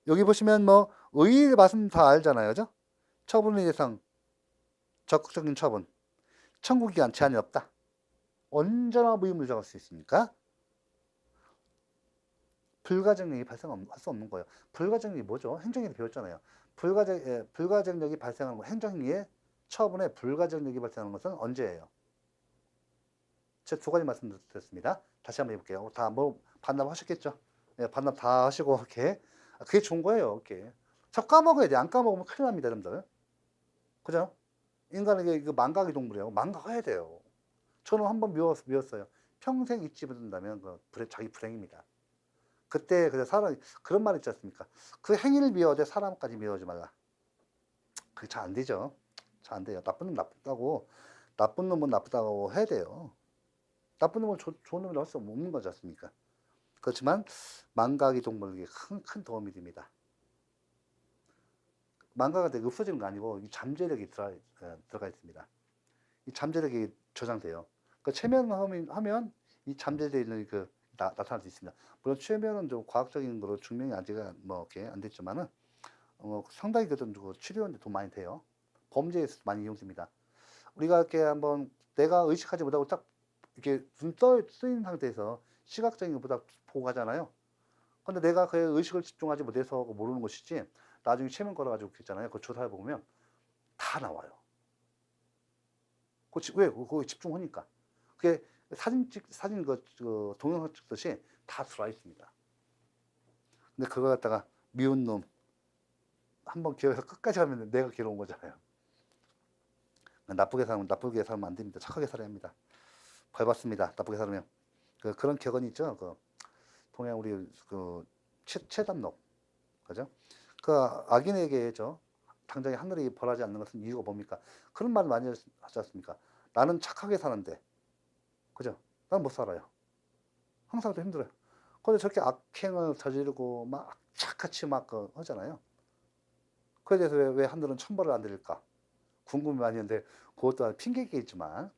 여기 보시면 뭐 의의 말씀 다 알잖아요. 그죠? 처분의 대상, 적극적인 처분, 청구기간 제한이 없다. 언제나 무효임을 정할 수 있으니까 불가증력이 발생할 수 없는 거예요. 불가증력이 뭐죠? 행정에서 배웠잖아요. 불가증력이 발생하는 거, 행정행위의 처분에 불가증력이 발생하는 것은 언제예요? 제가 두 가지 말씀드렸습니다. 다시 한번 해볼게요. 다 뭐 반납하셨겠죠? 네, 반납 다 하시고 이렇게 그게 좋은 거예요. 이렇게 자꾸 까먹어야 돼. 안 까먹으면 큰일 납니다, 여러분들. 그죠? 인간에게 이거 망각의 동물이에요. 망각해야 돼요. 저는 한번 미웠어요. 평생 잊지 못한다면 자기 불행입니다. 그때 사람 그런 말 있지 않습니까? 그 행위를 미워하되 사람까지 미워하지 말라. 그게 잘 안 되죠. 잘 안 돼요. 나쁜 놈 나쁘다고, 나쁜 놈은 나쁘다고 해야 돼요. 나쁜 놈은 좋은 놈이라고 할 수 없는 거지 않습니까? 그렇지만 망각의 동물에게 큰 도움이 됩니다. 망각이 되게 없어지는 거 아니고 잠재력이 들어가 있습니다. 이 잠재력이 저장돼요. 그 최면하면 이 잠재되어 있는 나타날 수 있습니다. 물론 최면은 좀 과학적인 거로 증명이 아직 뭐 이렇게 안 됐지만은 상당히 치료하는데 돈 많이 돼요. 범죄에서 많이 이용됩니다. 우리가 이렇게 한번 내가 의식하지 못하고 딱 이렇게 눈 뜨인 상태에서 시각적인 것보다 보고 가잖아요. 근데 내가 그 의식을 집중하지 못해서 모르는 것이지 나중에 최면 걸어가지고 있잖아요. 그 조사해 보면 다 나와요. 왜? 그거 집중하니까. 그게 사진 동영상 찍듯이 다 들어와 있습니다. 근데 그거 갖다가 미운 놈 한번 기억해서 끝까지 하면 내가 괴로운 거잖아요. 나쁘게 살면 안 됩니다. 착하게 살아야 합니다. 벌 받습니다. 나쁘게 살면. 그런 격언이 있죠. 동양 우리 최담록. 그죠? 악인에게죠. 당장에 하늘이 벌하지 않는 것은 이유가 뭡니까? 그런 말 많이 하지 않습니까? 나는 착하게 사는데, 그죠? 난 못 살아요. 항상 좀 힘들어요. 근데 저렇게 악행을 저지르고 막 악착같이 하잖아요. 그에 대해서 왜 하늘은 천벌을 안 드릴까? 궁금이 많이 했는데 그것도 핑계겠지만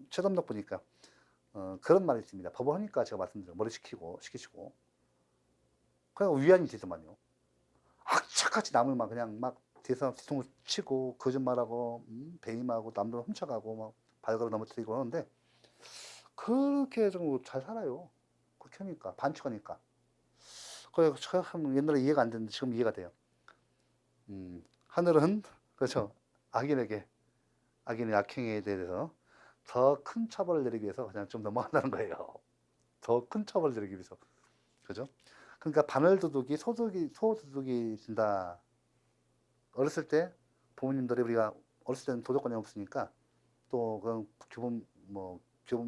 최담록 보니까 그런 말이 있습니다. 법원하니까 제가 말씀드려요. 머리 식히시고 그냥 위안이 되더만요. 악착같이 남을 그냥 뒤에서 뒤통을 치고 거짓말하고 배임하고 남들 훔쳐가고 발걸음 넘어뜨리고 하는데 그렇게 좀 잘 살아요. 그렇게 하니까 반칙하니까. 그래 참 옛날에 이해가 안 됐는데 지금 이해가 돼요. 하늘은 그렇죠. 악인의 악행에 대해서 더 큰 처벌을 내리기 위해서 그냥 좀 넘어간다는 거예요. 더 큰 처벌을 내리기 위해서. 그죠? 그러니까 바늘도둑이 소도둑이 된다. 어렸을 때 부모님들이 우리가 어렸을 때는 도덕관이 없으니까 또 기본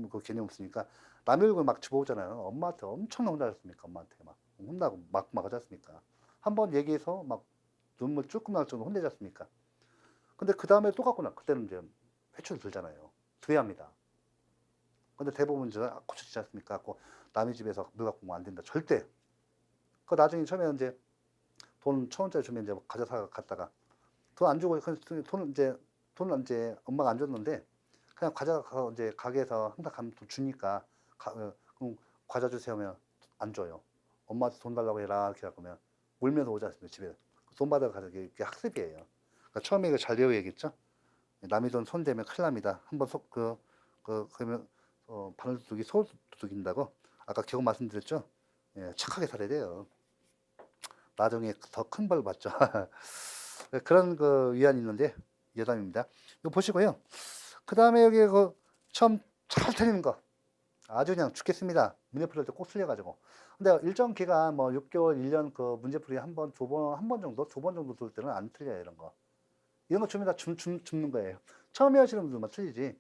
그 개념 없으니까 남의 얼굴 막 집어오잖아요. 엄마한테 엄청 혼나셨습니까? 엄마한테 막 혼나고 막 하지 않습니까? 한번 얘기해서 막 눈물 쭈끔 날 정도 혼내지 않습니까? 근데 그 다음에 또 갖고 그때는 이제 회초리 들잖아요. 들어야 합니다. 근데 대부분 이제 고쳐지지 않습니까? 남의 집에서 물 갖고 오면 안 된다. 절대. 나중에 처음에 이제 돈 1,000원짜리 주면 이제 가져서 갔다가 돈 안 주고 돈을 이제 엄마가 안 줬는데 그냥 과자 이제 가게에서 항상 가면 돈 주니까 그럼 과자 주세요 하면 안 줘요. 엄마한테 돈 달라고 해라 이렇게 하면 울면서 오지 않습니까 집에. 돈 받아 가는 게 학습이에요. 그러니까 처음에 이거 잘 배워야겠죠. 남의 돈 손대면 큰일 납니다. 한번 그러면 바늘 두둑이 소를 두둑인다고 아까 기억 말씀드렸죠. 예, 착하게 살아야 돼요. 나중에 더 큰 벌 받죠. 그런 그 위안이 있는데 여담입니다. 이거 보시고요. 그 다음에 여기 처음 잘 틀리는 거 아주 그냥 죽겠습니다. 문제풀이 할 때 꼭 틀려가지고. 근데 일정 기간 뭐 6개월, 1년 그 문제풀이 한 번, 두 번 정도 들 때는 안 틀려요. 이런 거. 이런 거 주면 다 줍는 거예요. 처음에 하시는 분들만 틀리지.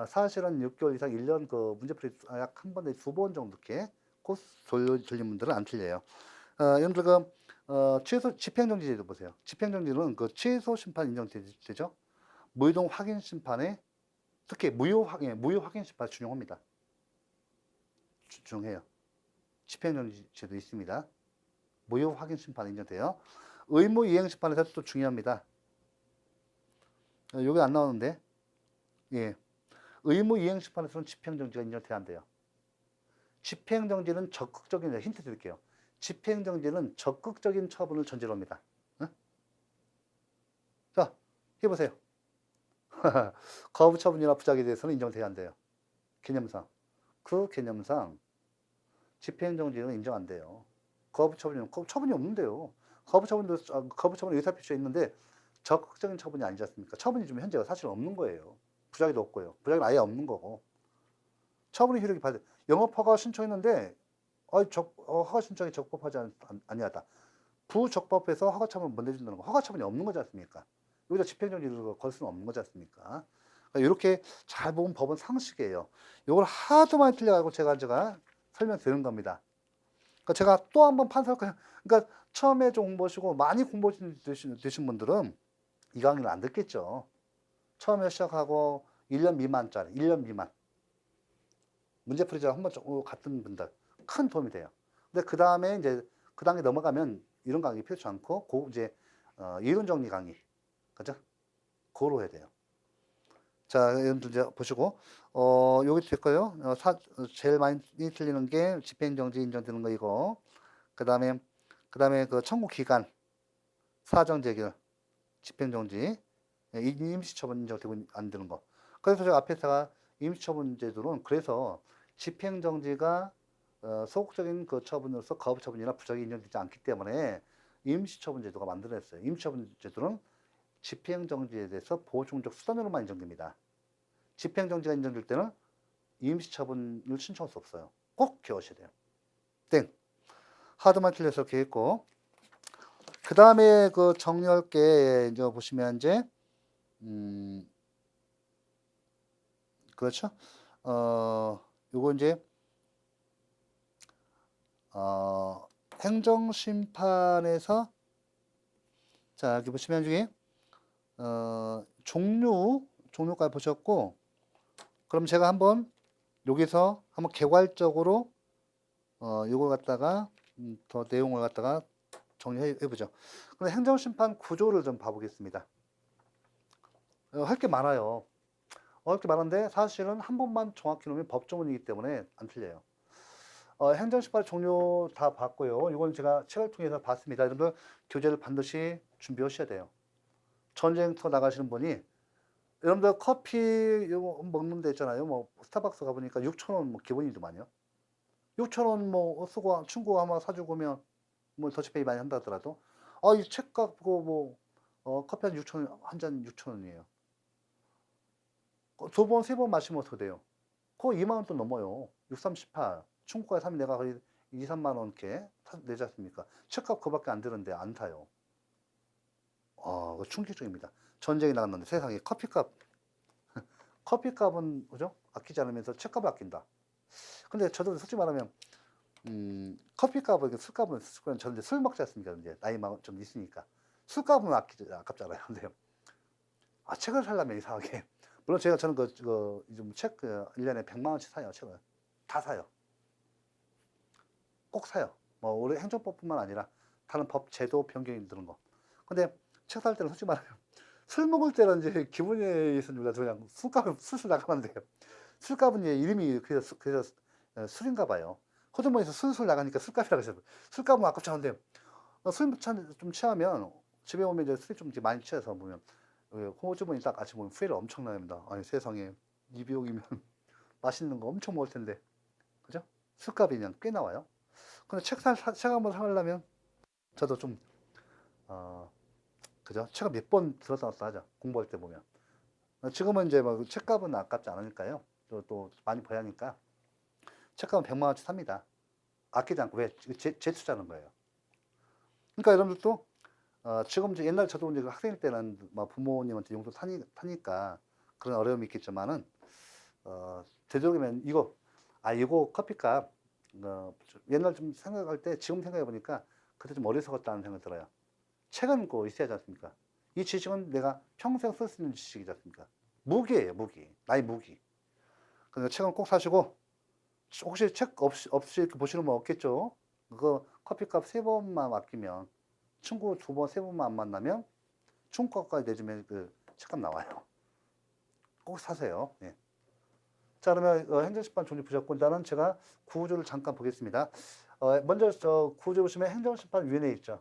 사실은 6개월 이상 1년 그 문제풀이 약 한 번에 2번 정도 이렇게 꼭 돌린 분들은 안 틀려요. 여러분들 취소 집행정지제도 보세요. 집행정지는 그 취소 심판 인정되죠. 무이동 확인 심판에 특히 무효 확인 심판 준용합니다. 준용해요. 집행정지제도 있습니다. 무효 확인 심판 인정돼요. 의무 이행 심판에서 또 중요합니다. 여기 안 나오는데, 예, 의무 이행 심판에서는 집행정지가 인정돼야 안 돼요. 집행정지는 적극적인 힌트 드릴게요. 집행정지는 적극적인 처분을 전제로 합니다. 응? 자, 해보세요. 거부처분이나 부작에 대해서는 인정돼야 안 돼요. 개념상. 그 개념상 집행정지는 인정 안 돼요. 처분이 없는데요. 거부처분 의사표시가 있는데 적극적인 처분이 아니지 않습니까? 처분이 지금 현재 사실 없는 거예요. 부작위도 없고요. 부작위는 아예 없는 거고. 처분의 효력이 발생. 영업허가 신청했는데 허가 신청이 적법하지 아니하다. 부적법해서 허가처분을 못 내준다는 거. 허가처분이 없는 거지 않습니까? 여기다 집행정지를 걸 수는 없는 거지 않습니까? 이렇게 잘 보면 법은 상식이에요. 이걸 하도 많이 틀려가지고 제가 설명드리는 겁니다. 그러니까 제가 또 한 번 그러니까 처음에 좀 공부하시고 많이 공부되신 분들은 이 강의를 안 듣겠죠. 처음에 시작하고 1년 미만짜리, 1년 미만. 문제풀이자 한번 같은 분들 큰 도움이 돼요. 근데 그 다음에 이제 그 단계 넘어가면 이런 강의 필요치 않고 이제 이론 정리 강의, 그죠? 그거로 해야 돼요. 자, 여러분들 이제 보시고 여기 될까요? 제일 많이 틀리는 게 집행정지 인정되는 거 이거. 그다음에 그 청구 기간, 사정 재결, 집행정지, 임시처분 인정되고 안 되는 거. 그래서 제가 앞에다가 임시처분 제도는 그래서 집행정지가 소극적인 그 처분으로서 거부처분이나 부작위 인정되지 않기 때문에 임시처분 제도가 만들어졌어요. 임시처분 제도는 집행정지에 대해서 보충적 수단으로만 인정됩니다. 집행정지가 인정될 때는 임시처분을 신청할 수 없어요. 꼭 기억하셔야 돼요. 땡. 하드만 틀려서 이렇게 했고, 그 다음에 그 정리할 게 이제 보시면 이제 그렇죠. 요거 이제 행정심판에서 자 여기 보시면 중에 종류까지 보셨고, 그럼 제가 한번 여기서 한번 개괄적으로 이걸 갖다가 더 내용을 갖다가 정리해 보죠. 그럼 행정심판 구조를 좀 봐보겠습니다. 할 게 많아요. 할 게 많은데 사실은 한 번만 정확히 놓으면 법조문이기 때문에 안 틀려요. 행정심판 종류 다 봤고요. 이건 제가 책을 통해서 봤습니다. 여러분들 교재를 반드시 준비하셔야 돼요. 전쟁터 나가시는 분이 여러분들 커피 이거 먹는 데 있잖아요. 뭐 스타벅스 가보니까 6,000원 뭐 기본이더만요. 6,000원 뭐 쓰고 친구 아마 사주고 오면 뭐 더치페이 많이 한다 하더라도 이 책 갖고 커피 한 6,000원 한 잔 6,000원이에요. 두 번, 세 번 마시면 어떻게 돼요? 그거 2만 원 또 넘어요. 6, 3, 18. 중고가에 사면 내가 거의 2, 3만 원 이렇게 내지 않습니까? 책값 그밖에 안 드는데 안 사요. 그거 충격적입니다. 전쟁이 나갔는데 세상에 커피값은 그죠? 아끼지 않으면서 책값을 아낀다. 근데 저도 솔직히 말하면 커피값은 술값은 저는 이제 술 먹지 않습니까? 이제 나이만 좀 있으니까 술값은 아깝잖아요. 근데 책을 살려면 이상하게 물론 저는 책 1년에 100만 원씩 사요. 책을 다 사요. 꼭 사요. 뭐 우리 행정법뿐만 아니라 다른 법 제도 변경이 드는 거. 근데 책 살 때는 솔직히 말하면 술 먹을 때는 이제 기분에 있어서 몰라도 그냥 술값을 술술 나가면 돼요. 술값은 이제 이름이 그래서 술인가 봐요. 호주머니에서 술술 나가니까 술값이라고 해서 술값은 아깝지 않은데 술 좀 취하면 집에 오면 이제 술이 좀 이제 많이 취해서 보면 호주머니 딱 아침 보면 후회를 엄청 나갑니다. 아니 세상에 이 비용이면 맛있는 거 엄청 먹을 텐데 그죠? 술값이 그냥 꽤 나와요. 근데 책 한번 사려면 저도 좀 그죠? 책을 몇 번 들었다 놨다 하죠. 공부할 때 보면. 지금은 이제 뭐 책값은 아깝지 않으니까요. 또 많이 봐야 하니까 책값은 100만 원치 삽니다. 아끼지 않고 왜? 재투자하는 거예요. 그러니까 여러분들도 지금 이제 옛날 저도 이제 학생일 때는 막 부모님한테 용돈 타니까 그런 어려움이 있겠지만은 되도록이면 이거 커피값 옛날 좀 생각할 때 지금 생각해 보니까 그때 좀 어리석었다는 생각이 들어요. 책은 꼭 있어야 하지 않습니까? 이 지식은 내가 평생 쓸 수 있는 지식이지 않습니까? 무기예요, 무기. 나의 무기. 그러니까 책은 꼭 사시고, 혹시 책 없이 이렇게 보시는 분 없겠죠? 그거 커피값 3번만 아끼면, 친구 2번, 3번만 안 만나면, 충과까지 내주면 그 책값 나와요. 꼭 사세요. 예. 자, 그러면 행정심판 존립부적권자는 제가 구조를 잠깐 보겠습니다. 먼저 구조 보시면 행정심판위원회 있죠.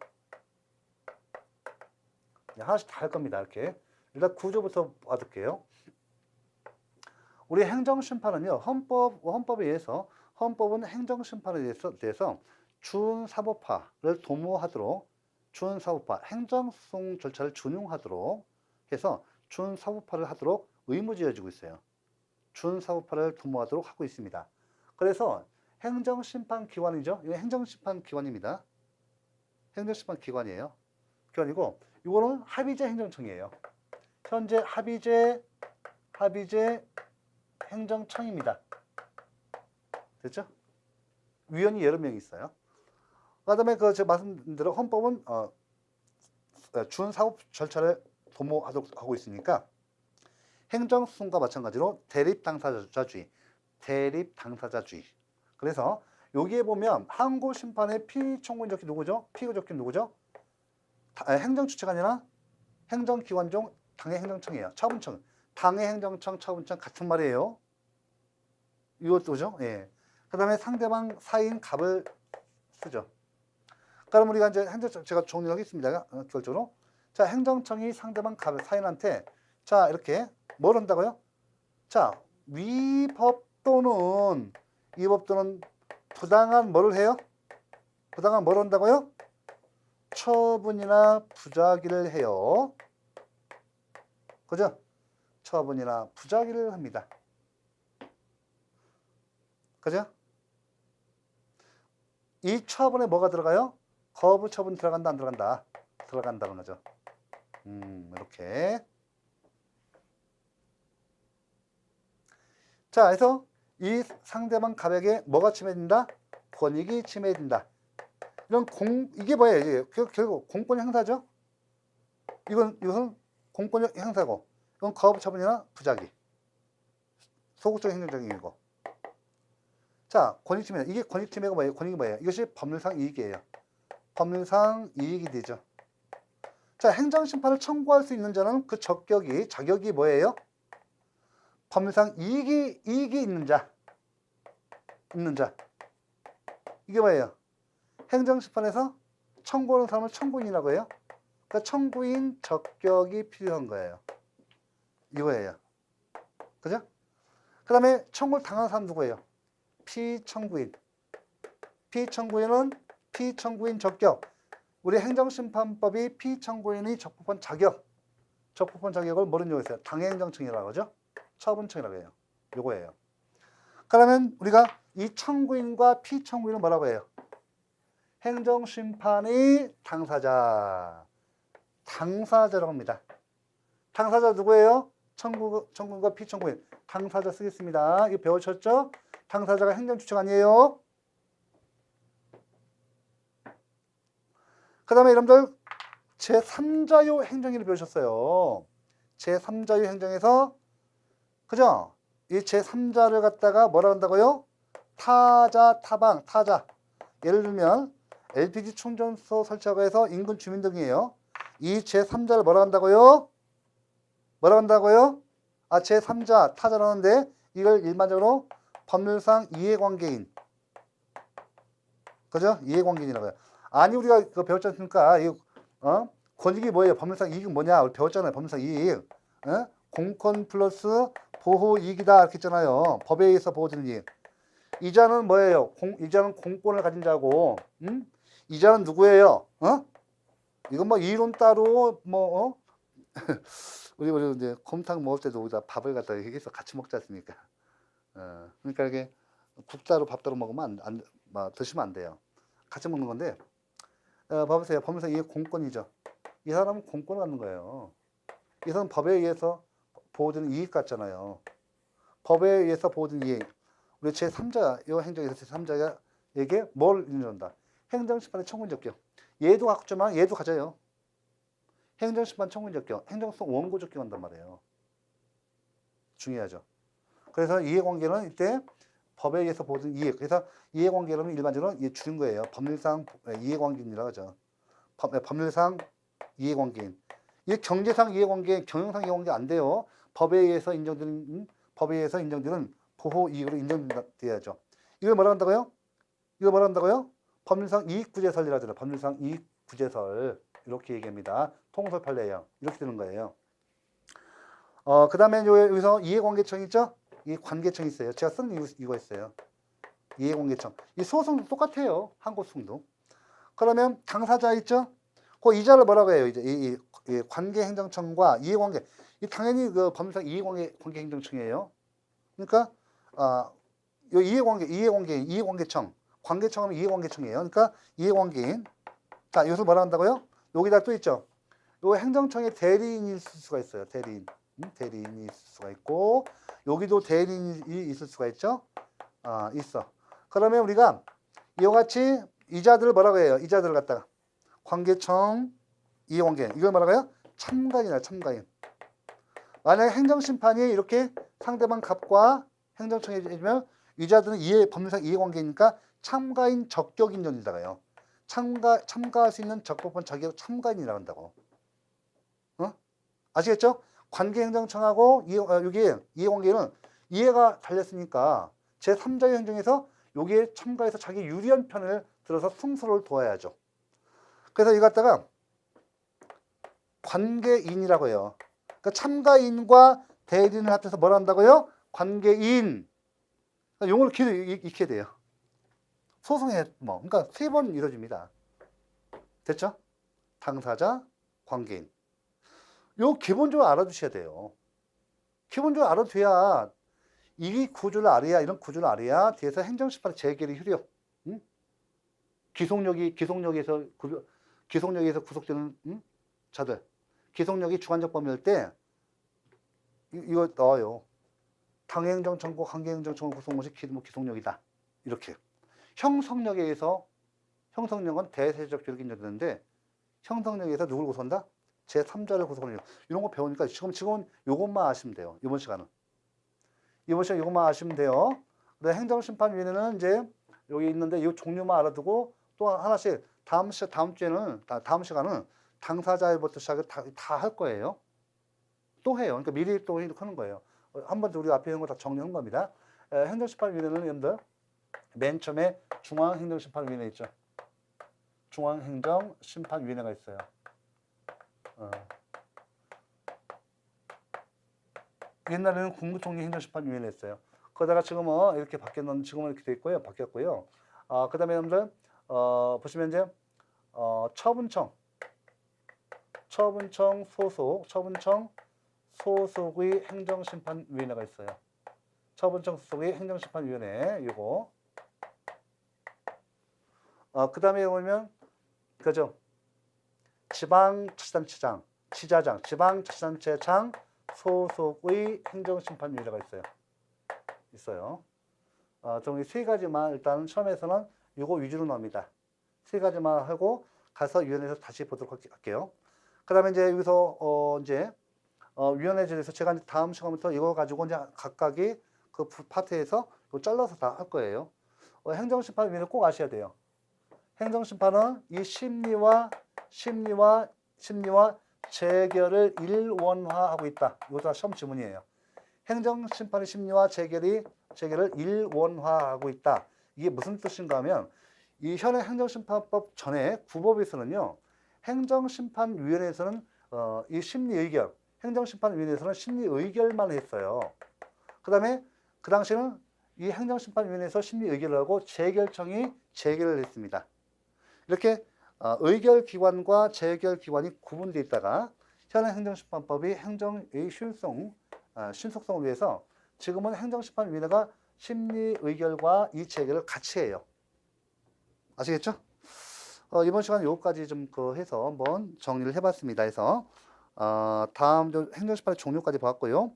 하나씩 다 할 겁니다. 이렇게. 일단 구조부터 받을게요. 우리 행정심판은요, 헌법에 의해서, 헌법은 행정심판에 대해서 준사법화를 도모하도록, 준사법화, 행정소송 절차를 준용하도록 해서 준사법화를 하도록 의무지어지고 있어요. 준사법화를 도모하도록 하고 있습니다. 그래서 행정심판기관이죠. 이거 행정심판기관입니다. 행정심판기관이에요. 기관이고, 이거는 합의제 행정청이에요. 현재 합의제 행정청입니다. 됐죠? 위원이 여러 명 있어요. 그 다음에 제가 말씀드린 대로 헌법은 준사법 절차를 도모하도록 하고 있으니까 행정소송과 마찬가지로 대립당사자주의. 그래서 여기에 보면 항고심판의 피청구인 적기 누구죠? 피고 적기 누구죠? 행정주체가 아니라 행정기관 중 당해 행정청이에요. 처분청. 당해 행정청, 처분청 같은 말이에요. 이것도죠. 예. 그 다음에 상대방 사인 갑을 쓰죠. 그럼 우리가 이제 제가 정리하겠습니다. 결정으로. 자, 행정청이 상대방 갑을 사인한테 자, 이렇게 뭘 한다고요? 자, 이 법 또는 부당한 뭐를 해요? 부당한 뭘 한다고요? 처분이나 부작위를 해요. 그죠? 처분이나 부작위를 합니다. 그죠? 이 처분에 뭐가 들어가요? 거부 처분 들어간다, 안 들어간다? 들어간다는 거죠. 이렇게. 자, 그래서 이 상대방 갑에게 뭐가 침해된다? 권익이 침해된다. 이게 뭐예요? 이게 결국 공권 행사죠? 이것은 공권 행사고, 이건 거부 처분이나 부작위. 소극적 행정적인 일이고. 자, 권익 침해. 이게 권익 침해가 뭐예요? 권익이 뭐예요? 이것이 법률상 이익이에요. 법률상 이익이 되죠. 자, 행정심판을 청구할 수 있는 자는 그 자격이 뭐예요? 법률상 이익이 있는 자. 이게 뭐예요? 행정심판에서 청구하는 사람을 청구인이라고 해요. 그러니까 청구인 적격이 필요한 거예요. 이거예요. 그죠? 그 다음에 청구를 당한 사람 누구예요? 피청구인. 피청구인은 피청구인 적격. 우리 행정심판법이 피청구인이 적법한 자격을 뭐라고 했어요? 당해행정청이라고 하죠? 처분청이라고 해요. 요거예요. 그러면 우리가 이 청구인과 피청구인은 뭐라고 해요? 행정심판의 당사자라고 합니다. 당사자 누구예요? 청구인과 피청구인. 당사자 쓰겠습니다. 이거 배우셨죠? 당사자가 행정주체가 아니에요. 그 다음에 여러분들 제3자요 행정위를 배우셨어요. 제3자요 행정에서 그죠? 이 제3자를 갖다가 뭐라 한다고요? 타자. 예를 들면 LPG 충전소 설치하고 해서 인근 주민 등이에요. 이 제3자를 뭐라 한다고요? 뭐라고 한다고요? 제3자, 타자라는데 이걸 일반적으로 법률상 이해관계인. 그죠? 이해관계인이라고요. 아니 우리가 그거 배웠지 않습니까? 권익이 뭐예요? 법률상 이익은 뭐냐? 우리 배웠잖아요. 법률상 이익. 공권 플러스 보호 이익이다 이렇게 했잖아요. 법에 의해서 보호되는 이익. 이자는 뭐예요? 이자는 공권을 가진 자고, 이자는 누구예요? 이건 뭐 이론 따로 우리 이제 곰탕 먹을 때도 우리가 밥을 갖다 해서 같이 먹지 않습니까? 그러니까 이게 국 따로 밥 따로 먹으면 드시면 안 돼요. 같이 먹는 건데, 봐보세요. 법률상 이게 공권이죠. 이 사람은 공권을 갖는 거예요. 이 사람은 법에 의해서 보호되는 이익 같잖아요. 법에 의해서 보호되는 이익. 우리 제3자, 이 행정에서 제3자에게 뭘 인정한다? 행정심판의 청구인적격. 얘도 갖지만 얘도 가져요. 행정심판 청구인적격, 행정성 원고 적격한단 말이에요. 중요하죠. 그래서 이해관계는 이때 법에 의해서 보호되는 이익. 그래서 이해관계는 일반적으로 줄인 거예요. 법률상 이해관계인이라고 하죠. 법률상 이해관계인. 이 경제상 이해관계, 경영상 이해관계 안 돼요. 법에 의해서 인정되는 보호 이익으로 인정돼야죠. 이걸 뭐라 한다고요? 법률상 이익구제설이라고 하잖아요. 법률상 이익구제설. 이렇게 얘기합니다. 통설 판례예요. 이렇게 되는 거예요. 그 다음에 여기서 이해관계청 있죠? 이 관계청이 있어요. 제가 쓴 이거 있어요. 이해관계청. 이 소송도 똑같아요. 한국소송도. 그러면 당사자 있죠? 그 이자를 뭐라고 해요? 이제 이 관계행정청과 이해관계. 이 당연히 그 법률상 이해관계행정청이에요. 그러니까 요 이해관계청. 관계청은 이해관계청이에요. 그러니까 이해관계인. 자, 여기서 뭐라 한다고요? 여기다 또 있죠. 요 행정청에 대리인이 있을 수가 있어요. 대리인이 있을 수가 있고, 여기도 대리인이 있을 수가 있죠. 있어. 그러면 우리가 이와 같이 이자들을 뭐라고 해요? 이자들을 갖다가 관계청, 이해관계. 이걸 뭐라고 해요? 참가인이라 참가인. 만약에 행정심판이 이렇게 상대방 갑과 행정청에 해주면 이자들은 법률상 이해관계니까 참가인 적격인정이다가요. 참가할 수 있는 적법한 자격 참가인이라고 한다고. 아시겠죠? 관계행정청하고 여기 이해관계는 이해가 달렸으니까 제3자의 행정에서 여기에 참가해서 자기 유리한 편을 들어서 승소를 도와야죠. 그래서 이거 갖다가 관계인이라고 해요. 그러니까 참가인과 대리인을 합해서 뭐라 한다고요? 관계인. 용어를 익혀야 돼요. 소송에 그러니까 3번 이루어집니다. 됐죠? 당사자, 관계인. 요 기본적으로 알아두셔야 돼요. 기본적으로 알아둬야 이 구조를 알아야, 이런 구조를 알아야 뒤에서 행정심판의 재결의 효력, 기속력에서 구속되는 자들, 기속력이 주관적 범위일 때 이거 넣어요. 당행정청과 관계행정청을 구성한 것이 기속력이다. 이렇게. 형성력에 의해서, 형성력은 대세적 조력이 인정되는데 형성력에 의해서 누굴 구성한다? 제3자를 구성하는 이런 거 배우니까 지금 요것만 아시면 돼요. 이번 시간 요것만 아시면 돼요. 행정심판위원회는 이제 여기 있는데 이 종류만 알아두고 또 하나씩 다음 시간은 당사자부터 시작해 다 할 거예요. 또 해요. 그러니까 미리 또 하는 거예요. 한 번 더 우리 앞에 있는 거 다 정리한 겁니다. 행정심판위원회는 여러분들 맨 처음에 중앙행정심판위원회 있죠. 중앙행정심판위원회가 있어요. 옛날에는 국무총리행정심판위원회 했어요. 거기다가 지금은 이렇게 지금은 이렇게 돼 있고요. 바뀌었고요. 그 다음에 여러분들, 보시면 이제, 처분청 소속의 행정심판위원회가 있어요. 처분청 소속의 행정심판위원회, 이거. 그 다음에 보면, 그죠? 지방자치단체장, 지방자치단체장 소속의 행정심판위원회가 있어요. 이 3가지만 일단 처음에서는 이거 위주로 나옵니다. 3가지만 하고 가서 위원회에서 다시 보도록 할게요. 그 다음에 이제 여기서 위원회에서 제가 다음 시간부터 이거 가지고 이제 각각이 그 파트에서 이거 잘라서 다 할 거예요. 행정심판위원회 꼭 아셔야 돼요. 행정심판은 이 심리와 재결을 일원화하고 있다. 이것도 다 시험 지문이에요. 행정심판의 심리와 재결을 일원화하고 있다. 이게 무슨 뜻인가 하면 이 현행 행정심판법 전에 구법에서는요. 행정심판위원회에서는 이 심리의결, 행정심판위원회에서는 심리의결만 했어요. 그 다음에 그 당시에는 이 행정심판위원회에서 심리의결을 하고 재결청이 재결을 했습니다. 이렇게 의결기관과 재결기관이 구분되어 있다가 현행 행정심판법이 행정의 신속성을 위해서 지금은 행정심판위원회가 심리의결과 이 재결을 같이 해요. 아시겠죠? 이번 시간에 요거까지 좀 해서 한번 정리를 해봤습니다. 해서 다음 행정심판의 종류까지 봤고요.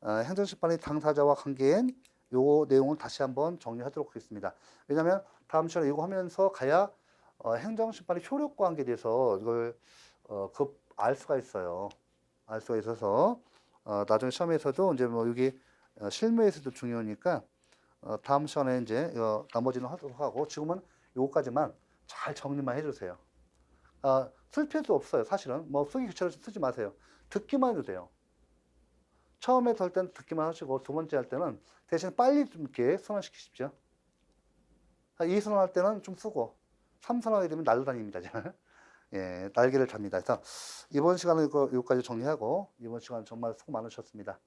행정심판의 당사자와 관계인 요 내용을 다시 한번 정리하도록 하겠습니다. 왜냐하면 다음 시간에 이거 하면서 가야 행정심판의 효력 관계에 대해서 이걸 알 수가 있어요. 알 수가 있어서 나중에 시험에서도 이제 뭐 여기 실무에서도 중요하니까 다음 시간에 이제 나머지는 하도록 하고 지금은 요거까지만 잘 정리만 해주세요. 쓸 필요도 없어요. 사실은 뭐 쓰기 귀찮아서 쓰지 마세요. 듣기만 해도 돼요. 처음에 할 때는 듣기만 하시고 두 번째 할 때는 대신 빨리 좀 이렇게 순환시키십시오. 2순환 할 때는 좀 쓰고 3순환 하게 되면 날아다닙니다. 예, 날개를 잡니다. 그래서 이번 시간은 여기까지 정리하고 이번 시간 정말 수고 많으셨습니다.